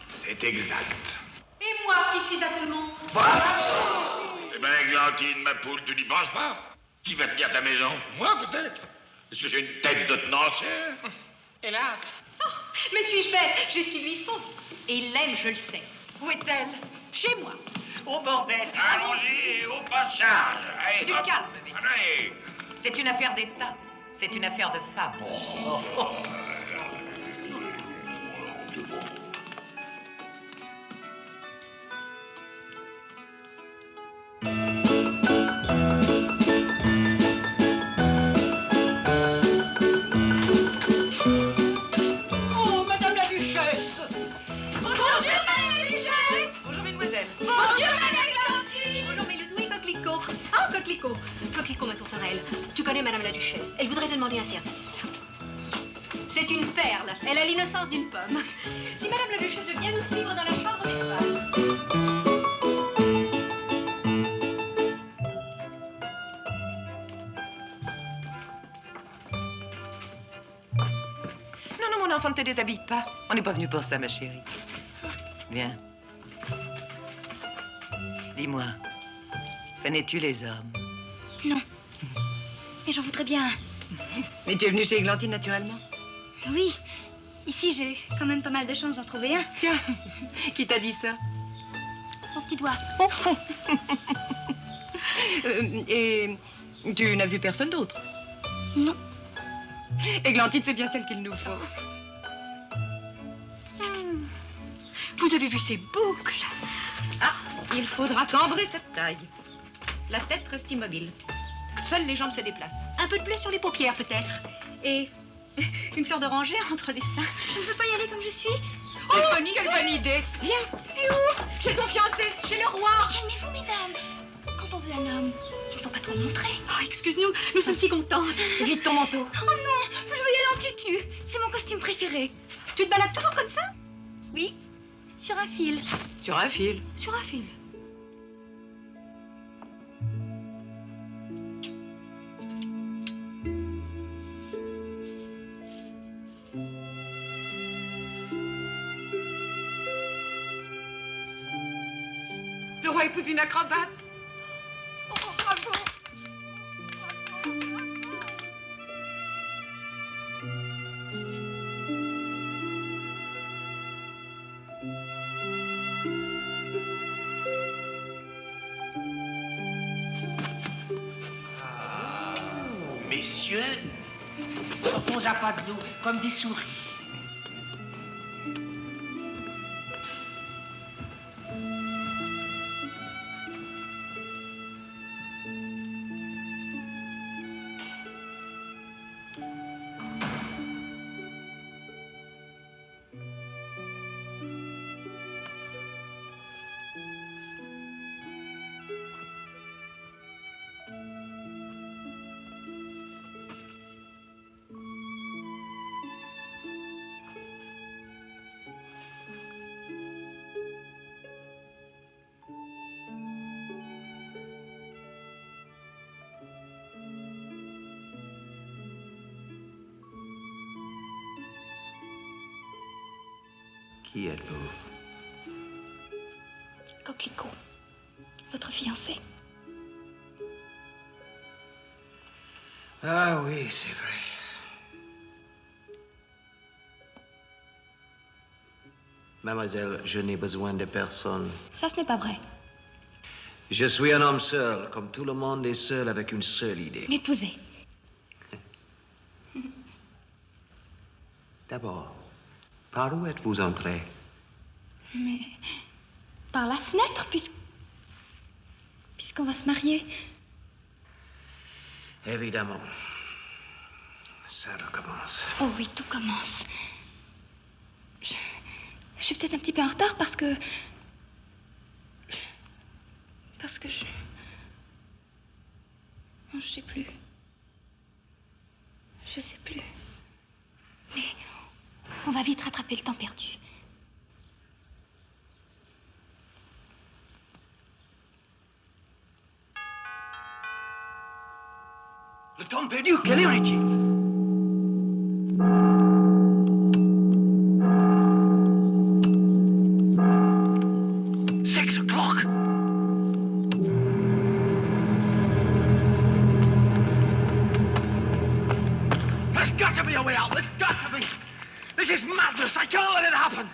C'est exact. Et moi, qui suis à tout le monde? Eh ben, Églantine, ma poule, tu n'y penses pas? Qui va tenir ta maison? Moi, peut-être? Est-ce que j'ai une tête de tenancière? Hélas. Oh, mais suis-je bête? J'ai ce qu'il lui faut. Et il l'aime, je le sais. Où est-elle? Chez moi. Au bordel. Allons-y, au passage. Allez, Du hop. calme, messieurs. Allez. C'est une affaire d'État. C'est une affaire de femme. Oh, Madame la Duchesse. Bonjour, Madame la Duchesse. Bonjour, mesdemoiselles. Bonjour, Madame Églantine. Bonjour, mes Ledouis et Coquelicot. Ah, Coquelicot. Coquelicot, ma tourterelle. Tu connais Madame la Duchesse. Elle voudrait te demander un service. C'est une perle. Elle a l'innocence d'une pomme. Si Madame la Duchesse veut bien nous suivre dans la chambre des femmes. Non, non, mon enfant, ne te déshabille pas. On n'est pas venu pour ça, ma chérie. Viens. Dis-moi, connais-tu les hommes? Non. Mais j'en voudrais bien. Mais tu es venue chez Églantine, naturellement? Oui. Ici, j'ai quand même pas mal de chance d'en trouver un. Tiens, qui t'a dit ça? Mon petit doigt. Et tu n'as vu personne d'autre? Non. Églantine, c'est bien celle qu'il nous faut. Vous avez vu ces boucles? Ah, il faudra cambrer cette taille. La tête reste immobile. Seules les jambes se déplacent. Un peu de bleu sur les paupières, peut-être. Et une fleur d'oranger entre les seins. Je ne peux pas y aller comme je suis. Quelle bonne idée. Viens. Et où? Chez ton fiancé, chez le roi. Calmez-vous, mesdames. Quand on veut un homme, il ne faut pas trop le montrer. Oh, excuse-nous, nous sommes si contents. Vite ton manteau. Oh non, je veux y aller en tutu. C'est mon costume préféré. Tu te balades toujours comme ça? Oui, sur un fil. Sur un fil. Sur un fil. Le roi épouse une acrobate. Oh, bravo. Messieurs, sortons à pas de nous, comme des souris. Qui êtes-vous? Coquelicot, votre fiancé. Ah oui, c'est vrai. Mademoiselle, je n'ai besoin de personne. Ça, ce n'est pas vrai. Je suis un homme seul, comme tout le monde est seul avec une seule idée. M'épouser. D'abord, par où êtes-vous entré? Mais par la fenêtre, puisqu'on va se marier. Évidemment. Ça recommence. Oh oui, tout commence. Je suis peut-être un petit peu en retard parce que je... Oh, je sais plus. Je sais plus. Mais on va vite rattraper le temps perdu. Le temps perdu, quelle heure est-il? This is madness. I can't let it happen.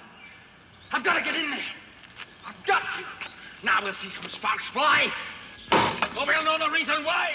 I've got to get in there. I've got to. Now we'll see some sparks fly. Or we'll know the reason why.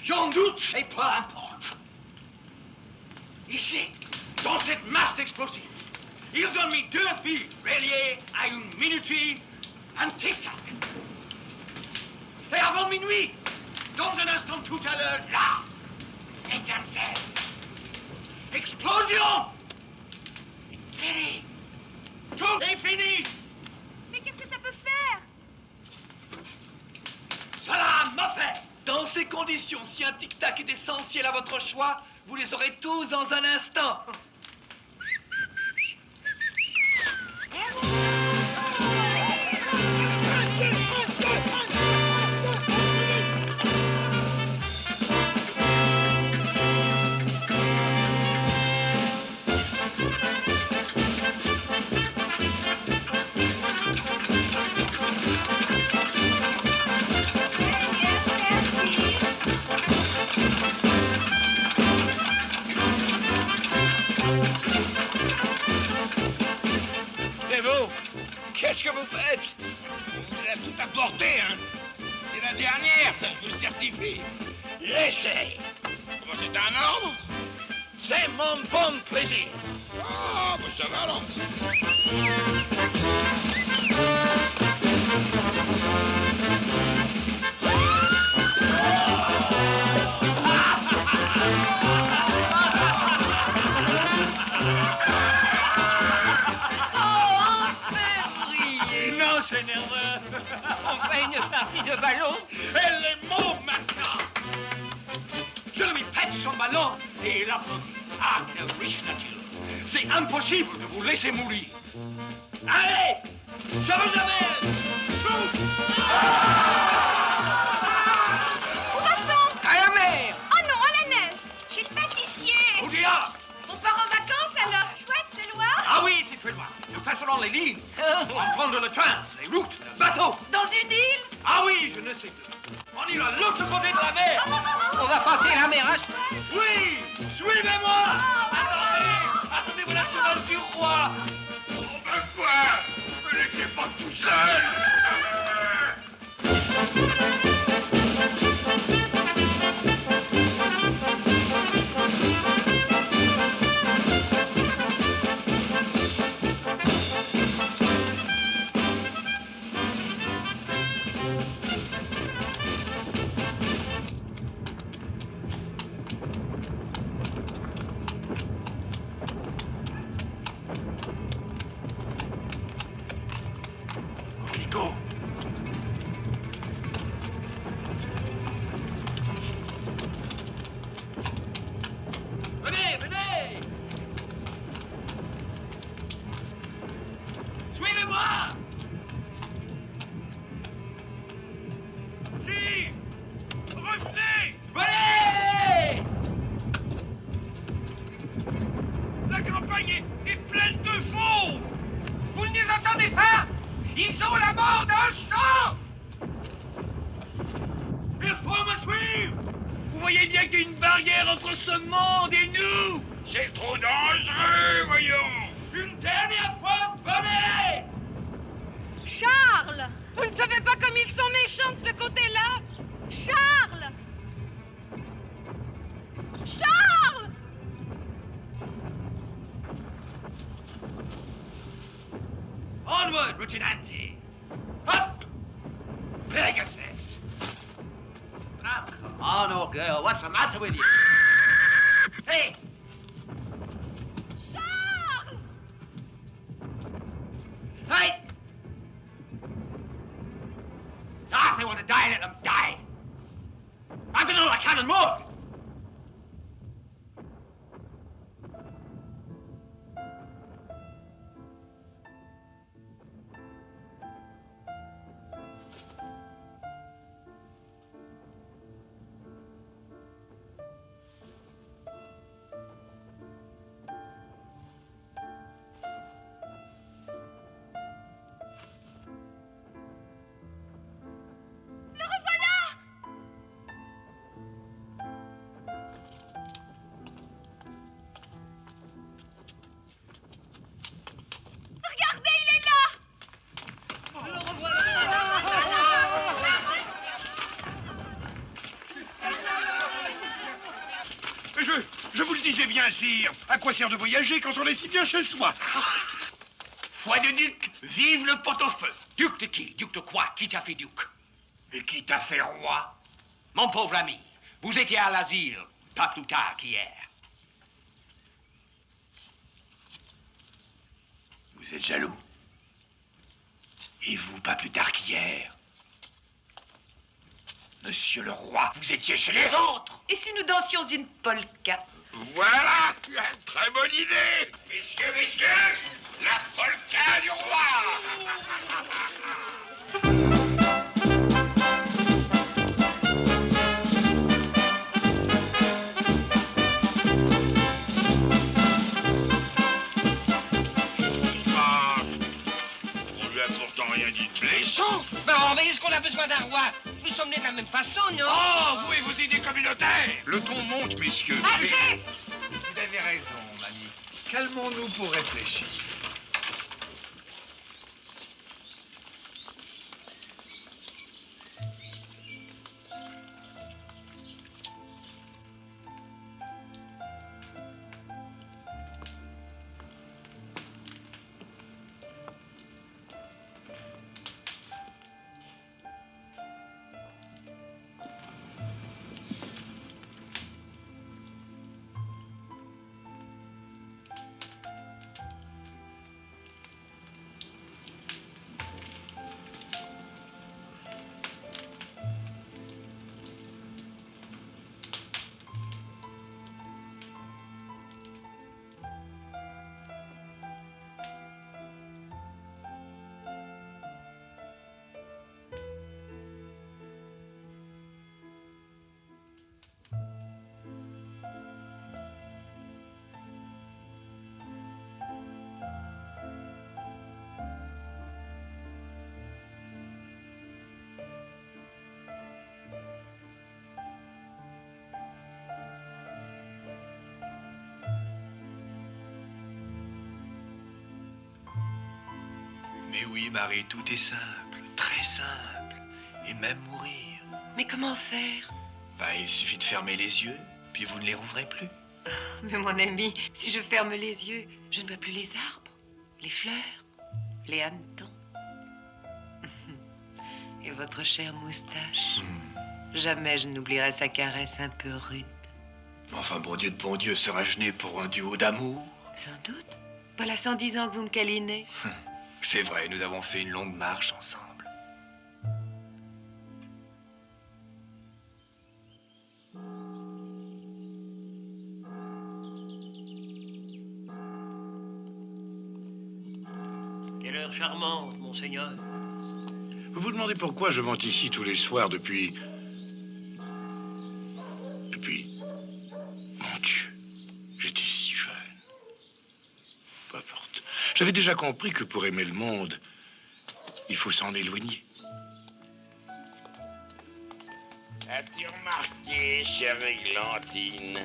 J'en doute, et peu importe. Ici, dans cette masse d'explosifs, ils ont mis 2 fils reliés à une minuterie, un tic-tac. Et avant minuit, dans un instant tout à l'heure, là, étincelle. Explosion! Fini. Tout est fini. Mais qu'est-ce que ça peut faire? Cela m'a fait. Dans ces conditions, si un tic-tac est essentiel à votre choix, vous les aurez tous dans un instant. Qu'est-ce que vous faites? On a tout apporté, hein. C'est la dernière, ça, je vous le certifie. Laissez. Comment, c'est un ordre? C'est mon bon plaisir. Ah, bah ça va alors. Non, c'est nerveux. Enfin, une sortie de ballon. Elle est mauve maintenant. Je lui pète son ballon et il applaudit. Ah, quelle riche nature. C'est impossible de vous laisser mourir. Allez, je vous amène. Où va-t-on? À la mer. Oh non, à la neige. Chez le pâtissier. Où dira? On part en vacances alors? Chouette, c'est loin? Ah oui, c'est très loin. Nous façonnons les lignes. On va prendre le train, les routes, le bateau. Dans une île? Ah oui, je ne sais plus. On y va de l'autre côté de la mer. On va passer la mer à Oui, suivez-moi. Attendez, voilà le cheval du roi. Oh, ben quoi? Me laissez pas tout seul. Coquelicot. Venez, venez. Suivez-moi. Si! Revenez! Venez. La campagne est pleine de faux! Vous ne les entendez pas? Ils ont la mort dans le sang! Il faut me suivre. Vous voyez bien qu'il y a une barrière entre ce monde et nous. C'est trop dangereux, voyons! Une dernière fois, venez. Charles! Vous ne savez pas comme ils sont méchants de ce côté-là? Charles! Charles! Onward, Rocinante! Up! Pegasus! Now, come on, old girl. What's the matter with you? Hey! Charles! Hey! Ah, if they want to die, let them die. I don't know, I can't move. Le revoilà! Regardez, il est là! Le revoilà! Je vous le disais bien, sire. À quoi sert de voyager quand on est si bien chez soi? Foi de duc, vive le pot-au-feu. Duc de qui? Duc de quoi? Qui t'a fait duc? Et qui t'a fait roi? Mon pauvre ami, vous étiez à l'asile, pas plus tard qu'hier. Vous êtes jaloux? Et vous, pas plus tard qu'hier? Monsieur le roi, vous étiez chez les autres! Et si nous dansions une polka? Voilà une très bonne idée! Messieurs, messieurs, la polka du roi! On lui a pourtant rien dit de blessant. Bon, mais est-ce qu'on a besoin d'un roi? Nous sommes nés de la même façon, non? Oh, vous et vos idées communautaires! Le ton monte, messieurs. Assez! Vous avez raison, mamie. Calmons-nous pour réfléchir. Mais oui, Marie, tout est simple, très simple. Et même mourir. Mais comment faire? Bah, il suffit de fermer les yeux, puis vous ne les rouvrez plus. Mais mon ami, si je ferme les yeux, je ne vois plus les arbres, les fleurs, les hannetons. Et votre chère moustache. Jamais je n'oublierai sa caresse un peu rude. Enfin, bon Dieu, serais-je né pour un duo d'amour? Sans doute. Voilà 110 ans que vous me câlinez. C'est vrai, nous avons fait une longue marche ensemble. Quelle heure charmante, monseigneur. Vous vous demandez pourquoi je monte ici tous les soirs depuis... Mon Dieu, j'étais si jeune. Peu importe. J'avais déjà compris que pour aimer le monde, il faut s'en éloigner. As-tu remarqué, chère Églantine,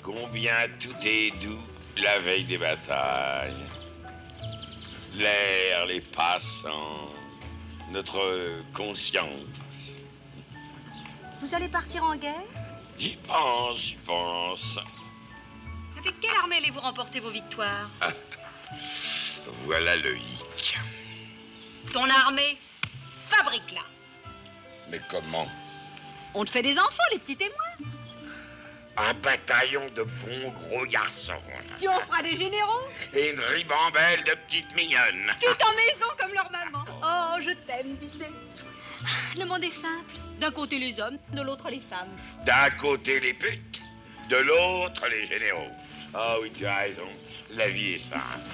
combien tout est doux la veille des batailles? L'air, les passants, notre conscience. Vous allez partir en guerre? J'y pense. Avec quelle armée allez-vous remporter vos victoires? Voilà le hic. Ton armée, fabrique-la. Mais comment? On te fait des enfants, les petits témoins. Un bataillon de bons gros garçons. Tu en feras des généraux. Et une ribambelle de petites mignonnes. Tout en maison comme leur maman. Oh, je t'aime, tu sais. Le monde est simple. D'un côté les hommes, de l'autre les femmes. D'un côté les putes, de l'autre les généraux. Ah oui, tu as raison. La vie est simple.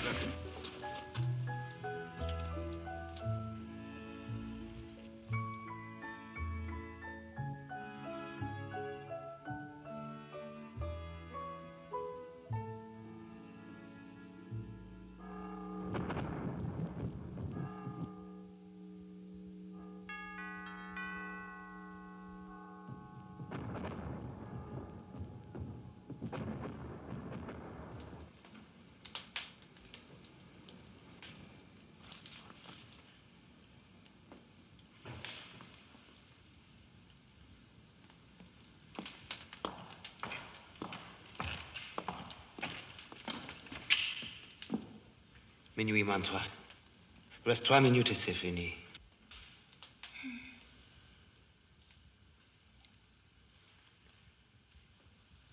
Minuit moins 3. Il reste 3 minutes et c'est fini.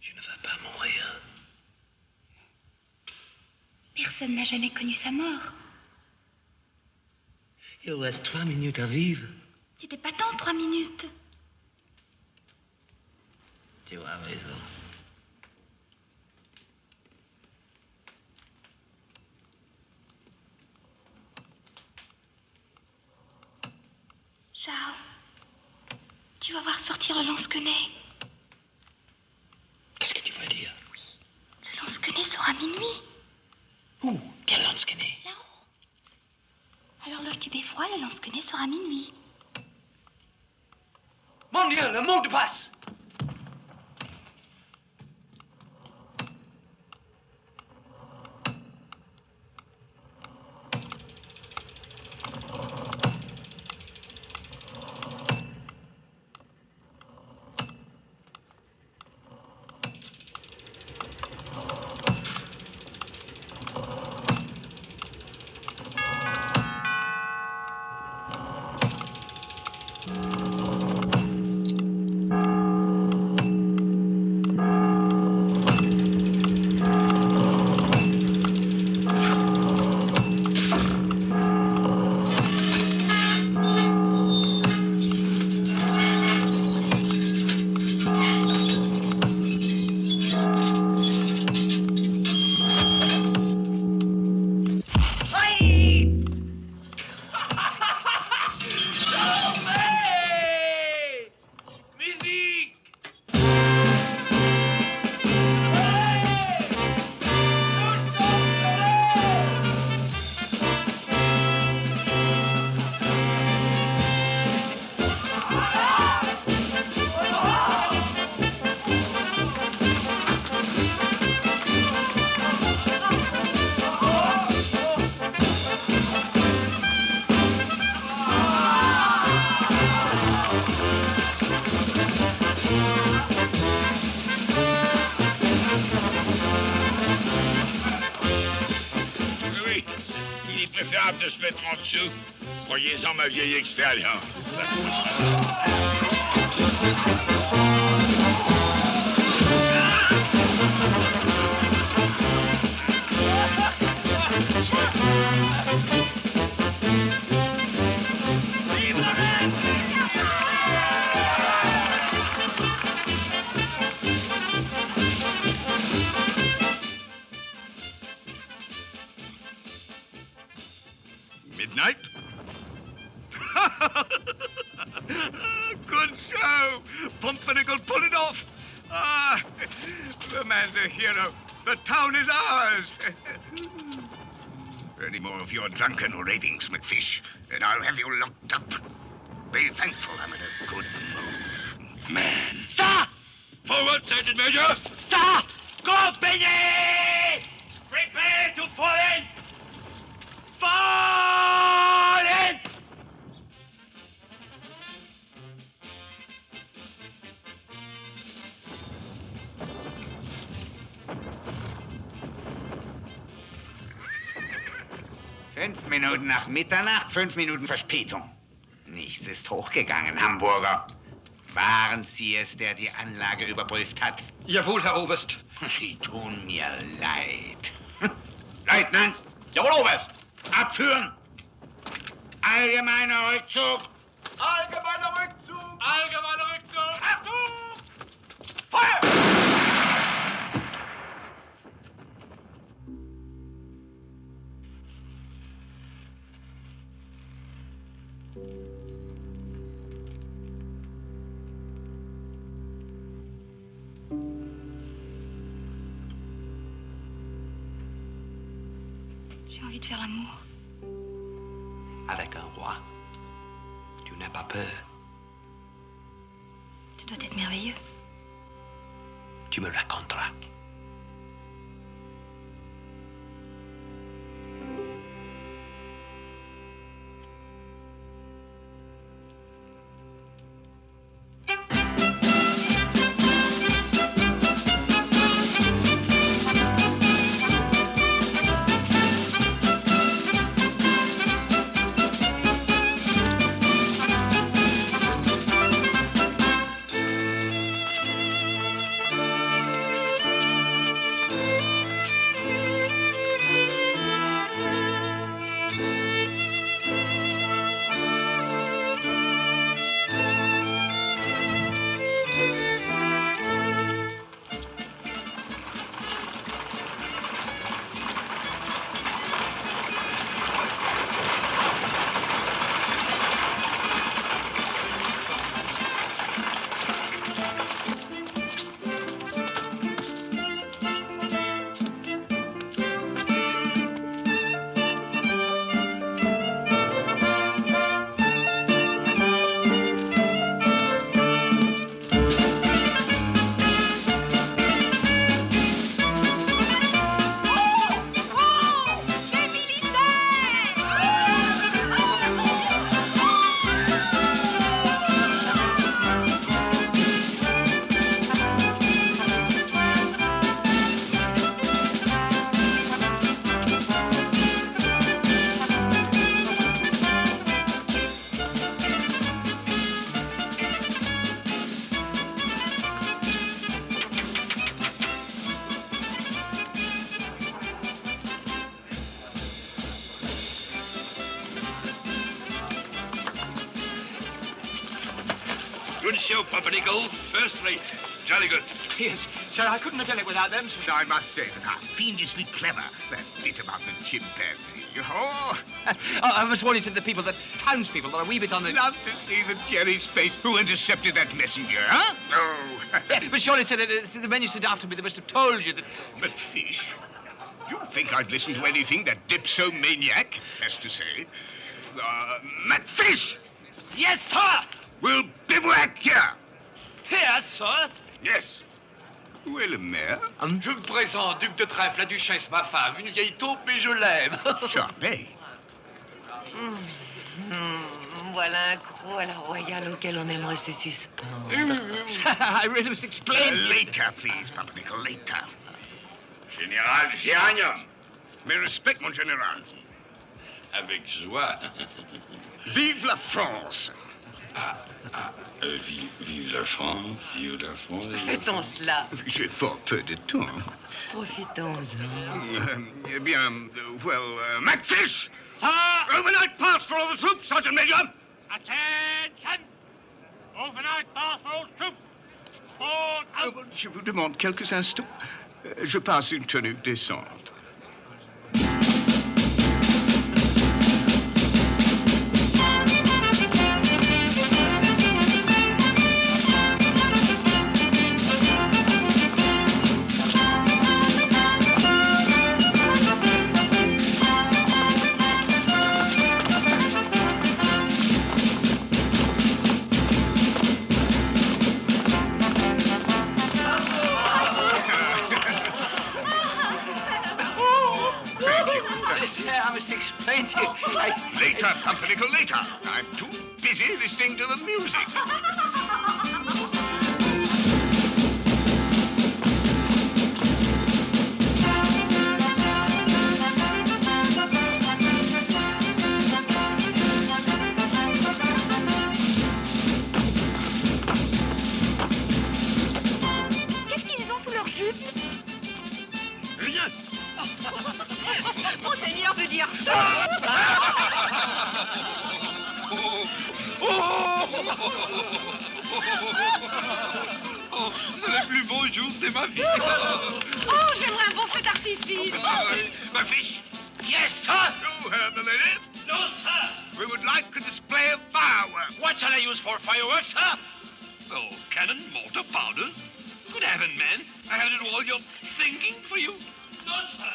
Je ne veux pas mourir. Personne n'a jamais connu sa mort. Il reste 3 minutes à vivre. C'était pas tant 3 minutes. Tu as raison. Charles, tu vas voir sortir le lance-quenet. Qu'est-ce que tu veux dire? Oui. Le lance-quenet sera minuit. Où? Quel lance-quenet? Là-haut. À l'horloge du beffroi, le lance-quenet sera minuit. Mon Dieu, le mot de passe! de se mettre en dessous. Croyez-en ma vieille expérience. Midnight? Good show! Pumpernickel pulled it off. Ah, the man's a hero. The town is ours. Any more of your drunken ravings, McFish, and I'll have you locked up. Be thankful I'm in a good mood. Man. Ça! Forward, Sergeant Major! Ça! Compagnie! Prepare to fall in! Fall in! Fünf Minuten nach Mitternacht, 5 Minuten Verspätung. Nichts ist hochgegangen, Hamburger. Waren Sie es, der die Anlage überprüft hat? Jawohl, Herr Oberst. Sie tun mir leid. Leutnant! Jawohl, Oberst! Abführen! Allgemeiner Rückzug! Allgemeiner Rückzug! Allgemeiner Rückzug! Achtung! Feuer! J'ai envie de faire l'amour. Avec un roi, tu n'as pas peur. Tu dois être merveilleux. Tu me raconteras. Good show, Pumpernickel. First rate. Jolly good. Yes, sir, I couldn't have done it without them, sir. I must say that I'm fiendishly clever, that bit about the chimpanzee. Oh, I was warning to the people, the townspeople, that are a wee bit on the... love to see the Jerry's face. Who intercepted that messenger, huh? Oh. Yeah, but surely, sir, the men you sent after me, they must have told you that... But Fish, you think I'd listen to anything that dipsomaniac has to say? McFish! Yes, sir! We'll bivouac here. Here, sir? Yes. Où est le maire? Je me présente, duc de Trèfle, la duchesse, ma femme. Une vieille taupe, mais je l'aime. Charmé. Voilà un croc à la royale auquel on aimerait se suspendre. I really must explain. Later, please, Pumpernickel, later. Général Géranium. Mes respects, mon général. avec joie. Vive la France! Vive la France, vive la France. Faites-on cela. J'ai fort peu de temps. Profitons-en. Eh bien, Macfish! Overnight pass for all the troops, Sergeant Major! Attention! Overnight pass for all troops! Hold out! Je vous demande quelques instants. Je passe une tenue décente. Later, Pumpernickel, later. I'm too busy listening to the music. Qu'est-ce qu'ils ont sous leur jupe? Rien. Monseigneur veut dire C'est le plus beau jour de ma vie. Oh, j'aimerais un bon feu d'artifice. Macfish? Yes, sir. You heard the lady? No, sir. We would like a display of fireworks. What shall I use for fireworks, sir? Oh, cannon, mortar, powder. Good heaven, man. I had it all your thinking for you. No, sir.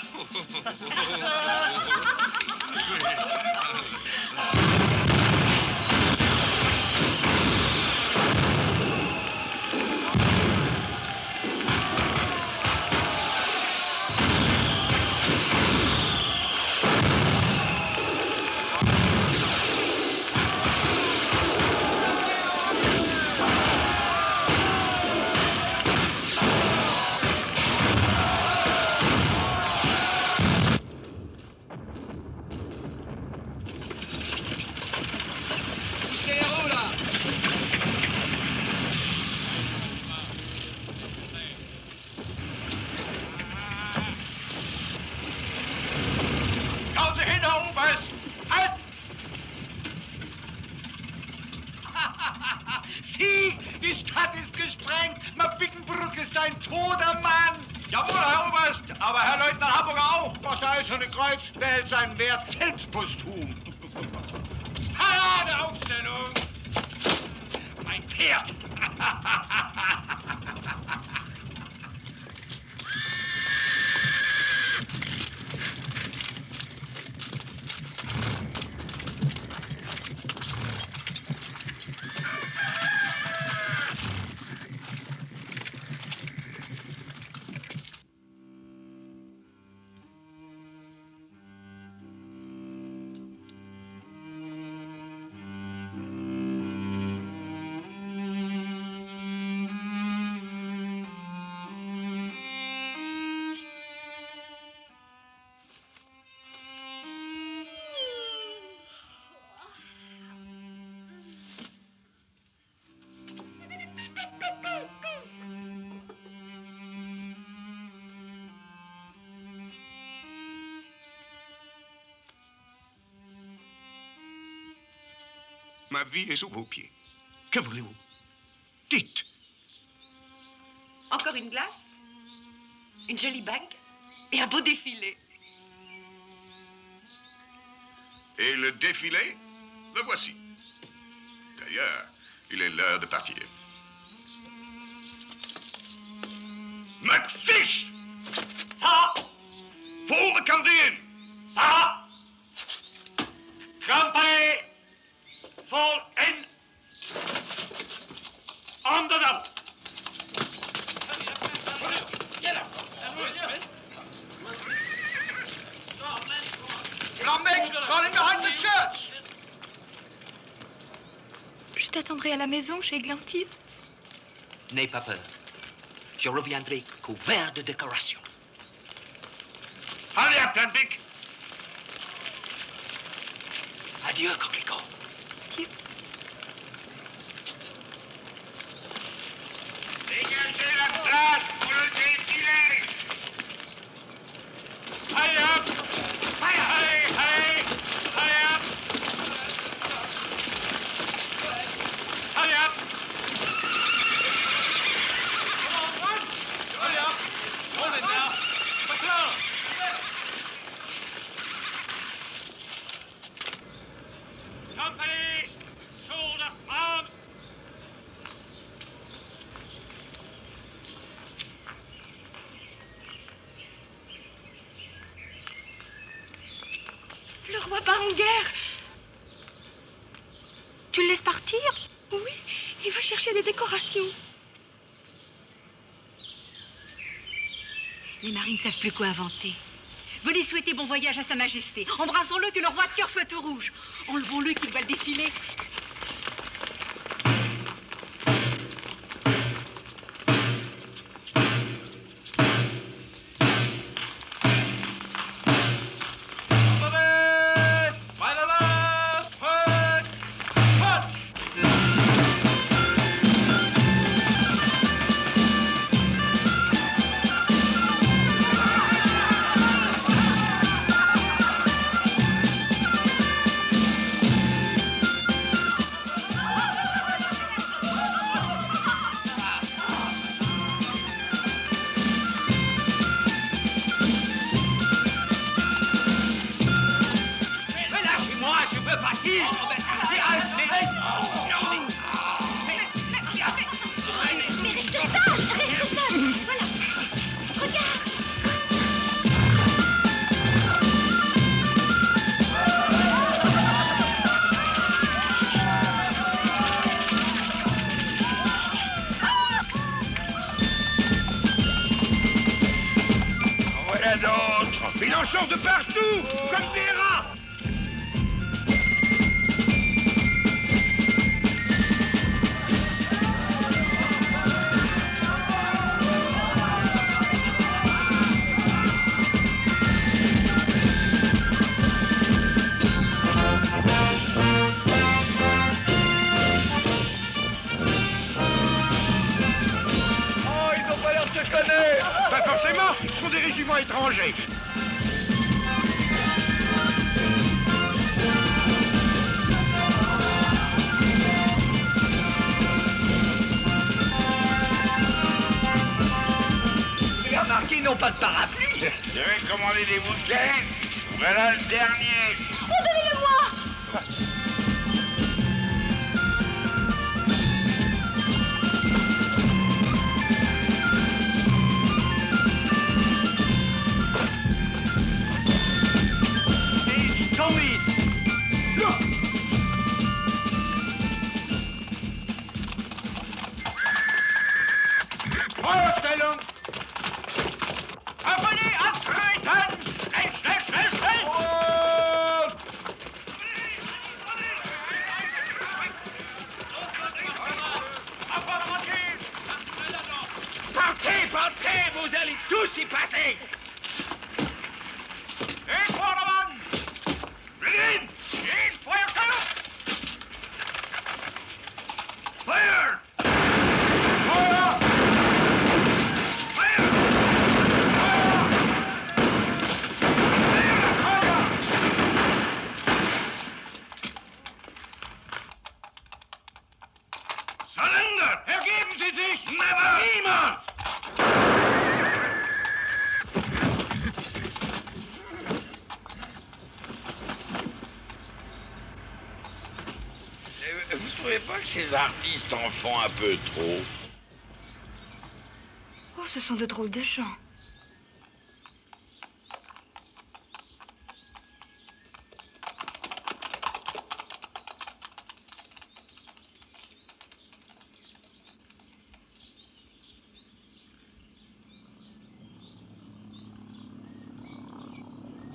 Schauen Sie hin, Herr Oberst! Halt! Sieh, die Stadt ist gesprengt. Mabickenbruck ist ein toter Mann. Jawohl, Herr Oberst, aber Herr Leutnant Hamburger auch. Das Eiserne Kreuz behält seinen Wert selbst posthum. Paradeaufstellung! Ein Pferd! Ma vie est sous vos pieds. Que voulez-vous? Dites. Encore une glace? Une jolie bague? Et un beau défilé? Et le défilé, le voici. D'ailleurs, il est l'heure de partir. Macfish! Ça! Pull the company in! Ça! Company! Fall in! On the double! Falling behind the church! Je t'attendrai à la maison chez Églantine. N'aie pas peur. Je reviendrai couvert de décorations. Hurry up, Planvic! Adieu, coquelicot. Adieu. Dégagez la place pour le défilé. Allez hop! Allez hop! Allez hop! Hurry up. Hold it now. McClellan. Company! Shoulder arms! Le roi part en guerre. Tu le laisses partir? Oui, il va chercher des décorations. Les marines ne savent plus quoi inventer. Venez souhaiter bon voyage à Sa Majesté. Embrassons-le, que le roi de cœur soit tout rouge. Enlevons-le, qu'il va le défiler. Voilà d'autres. Il en sort de partout, comme des rats. Oh, ils ont pas l'air de te connaître. Pas forcément, ce sont des régiments étrangers. Vous avez remarqué, ils n'ont pas de parapluie. Je vais commander des bouquets. Voilà le dernier. Donnez-le-moi. Vorstellung! Company antreten! Rechts! Partez, vous allez tous y passer. In Vordermann! Begin! In Feuerstellung! Fire! Feuer! Surrender! Ergeben Sie sich! Never! Niemals! Vous trouvez pas que ces artistes en font un peu trop? Oh, ce sont de drôles de gens.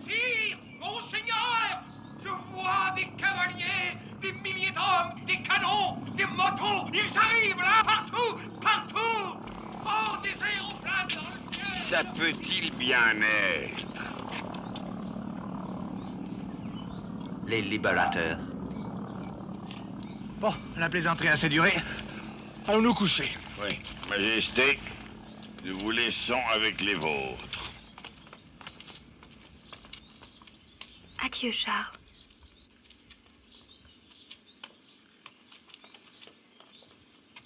Sire, monseigneur, je vois des cavaliers, des milliers d'hommes, des canons, des motos. Ils arrivent là, partout. Oh, des aéroplanes dans le ciel. Ça peut-il bien être? Les libérateurs. Bon, la plaisanterie a assez duré. Allons nous coucher. Oui, Majesté, nous vous laissons avec les vôtres. Adieu, Charles.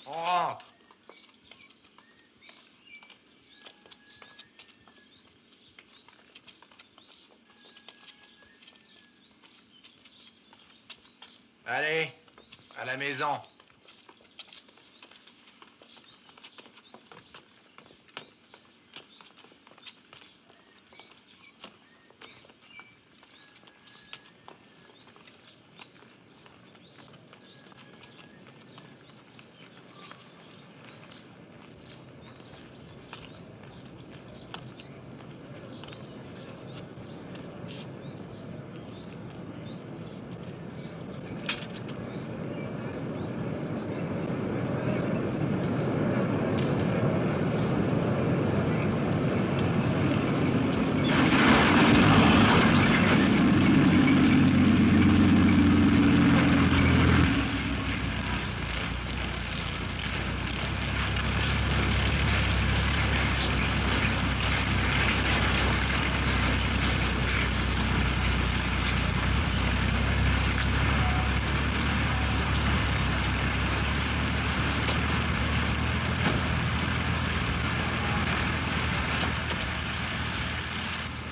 On rentre. Allez, à la maison.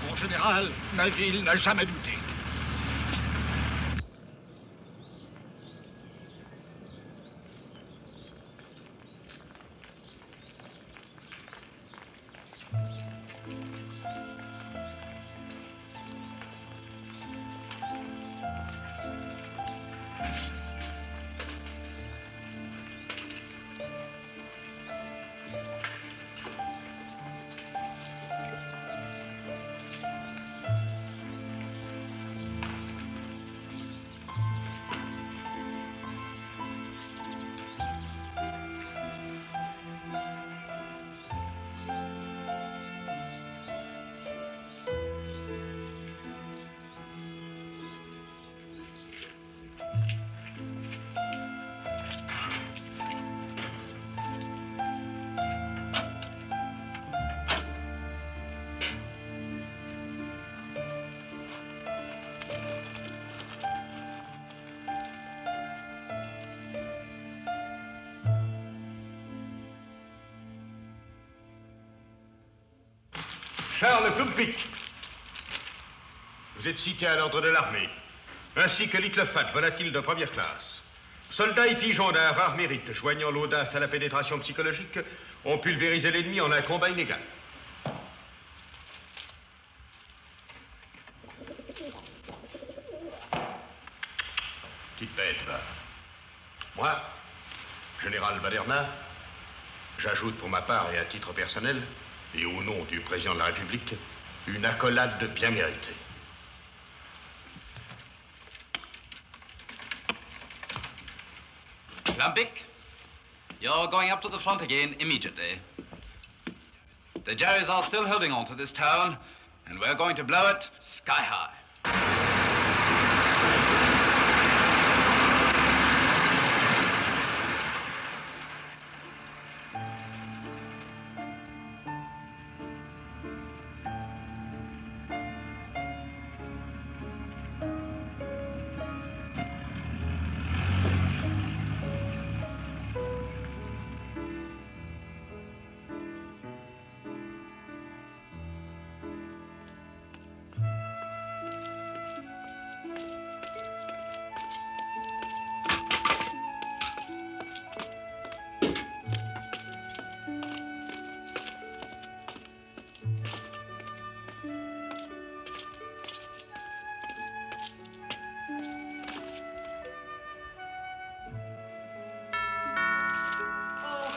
Mon général, Naville n'a jamais douté. Charles Plumpic, vous êtes cité à l'ordre de l'armée, ainsi que Littlefat, volatile de première classe. Soldats et pigeons d'un rare mérite, joignant l'audace à la pénétration psychologique, ont pulvérisé l'ennemi en un combat inégal. Petite bête, va. Moi, général Baderna, j'ajoute pour ma part et à titre personnel, et au nom du président de la République, une accolade bien méritée. Plumpic, you're going up to the front again immediately. The Jerrys are still holding on to this town, and we're going to blow it sky high.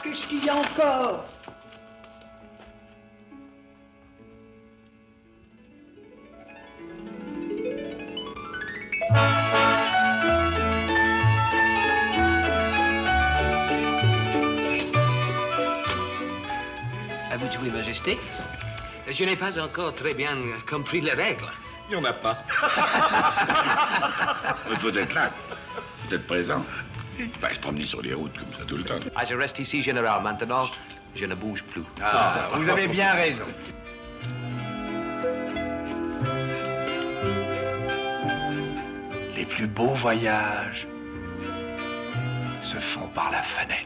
Qu'est-ce qu'il y a encore? À vous de jouer, Majesté. Je n'ai pas encore très bien compris les règles. Il n'y en a pas. Il faut être là. Vous êtes présent. Pas se promener sur les routes comme ça tout le temps. Ah, je reste ici, général. Maintenant, je ne bouge plus. Ah, vous avez bien raison. Les plus beaux voyages se font par la fenêtre.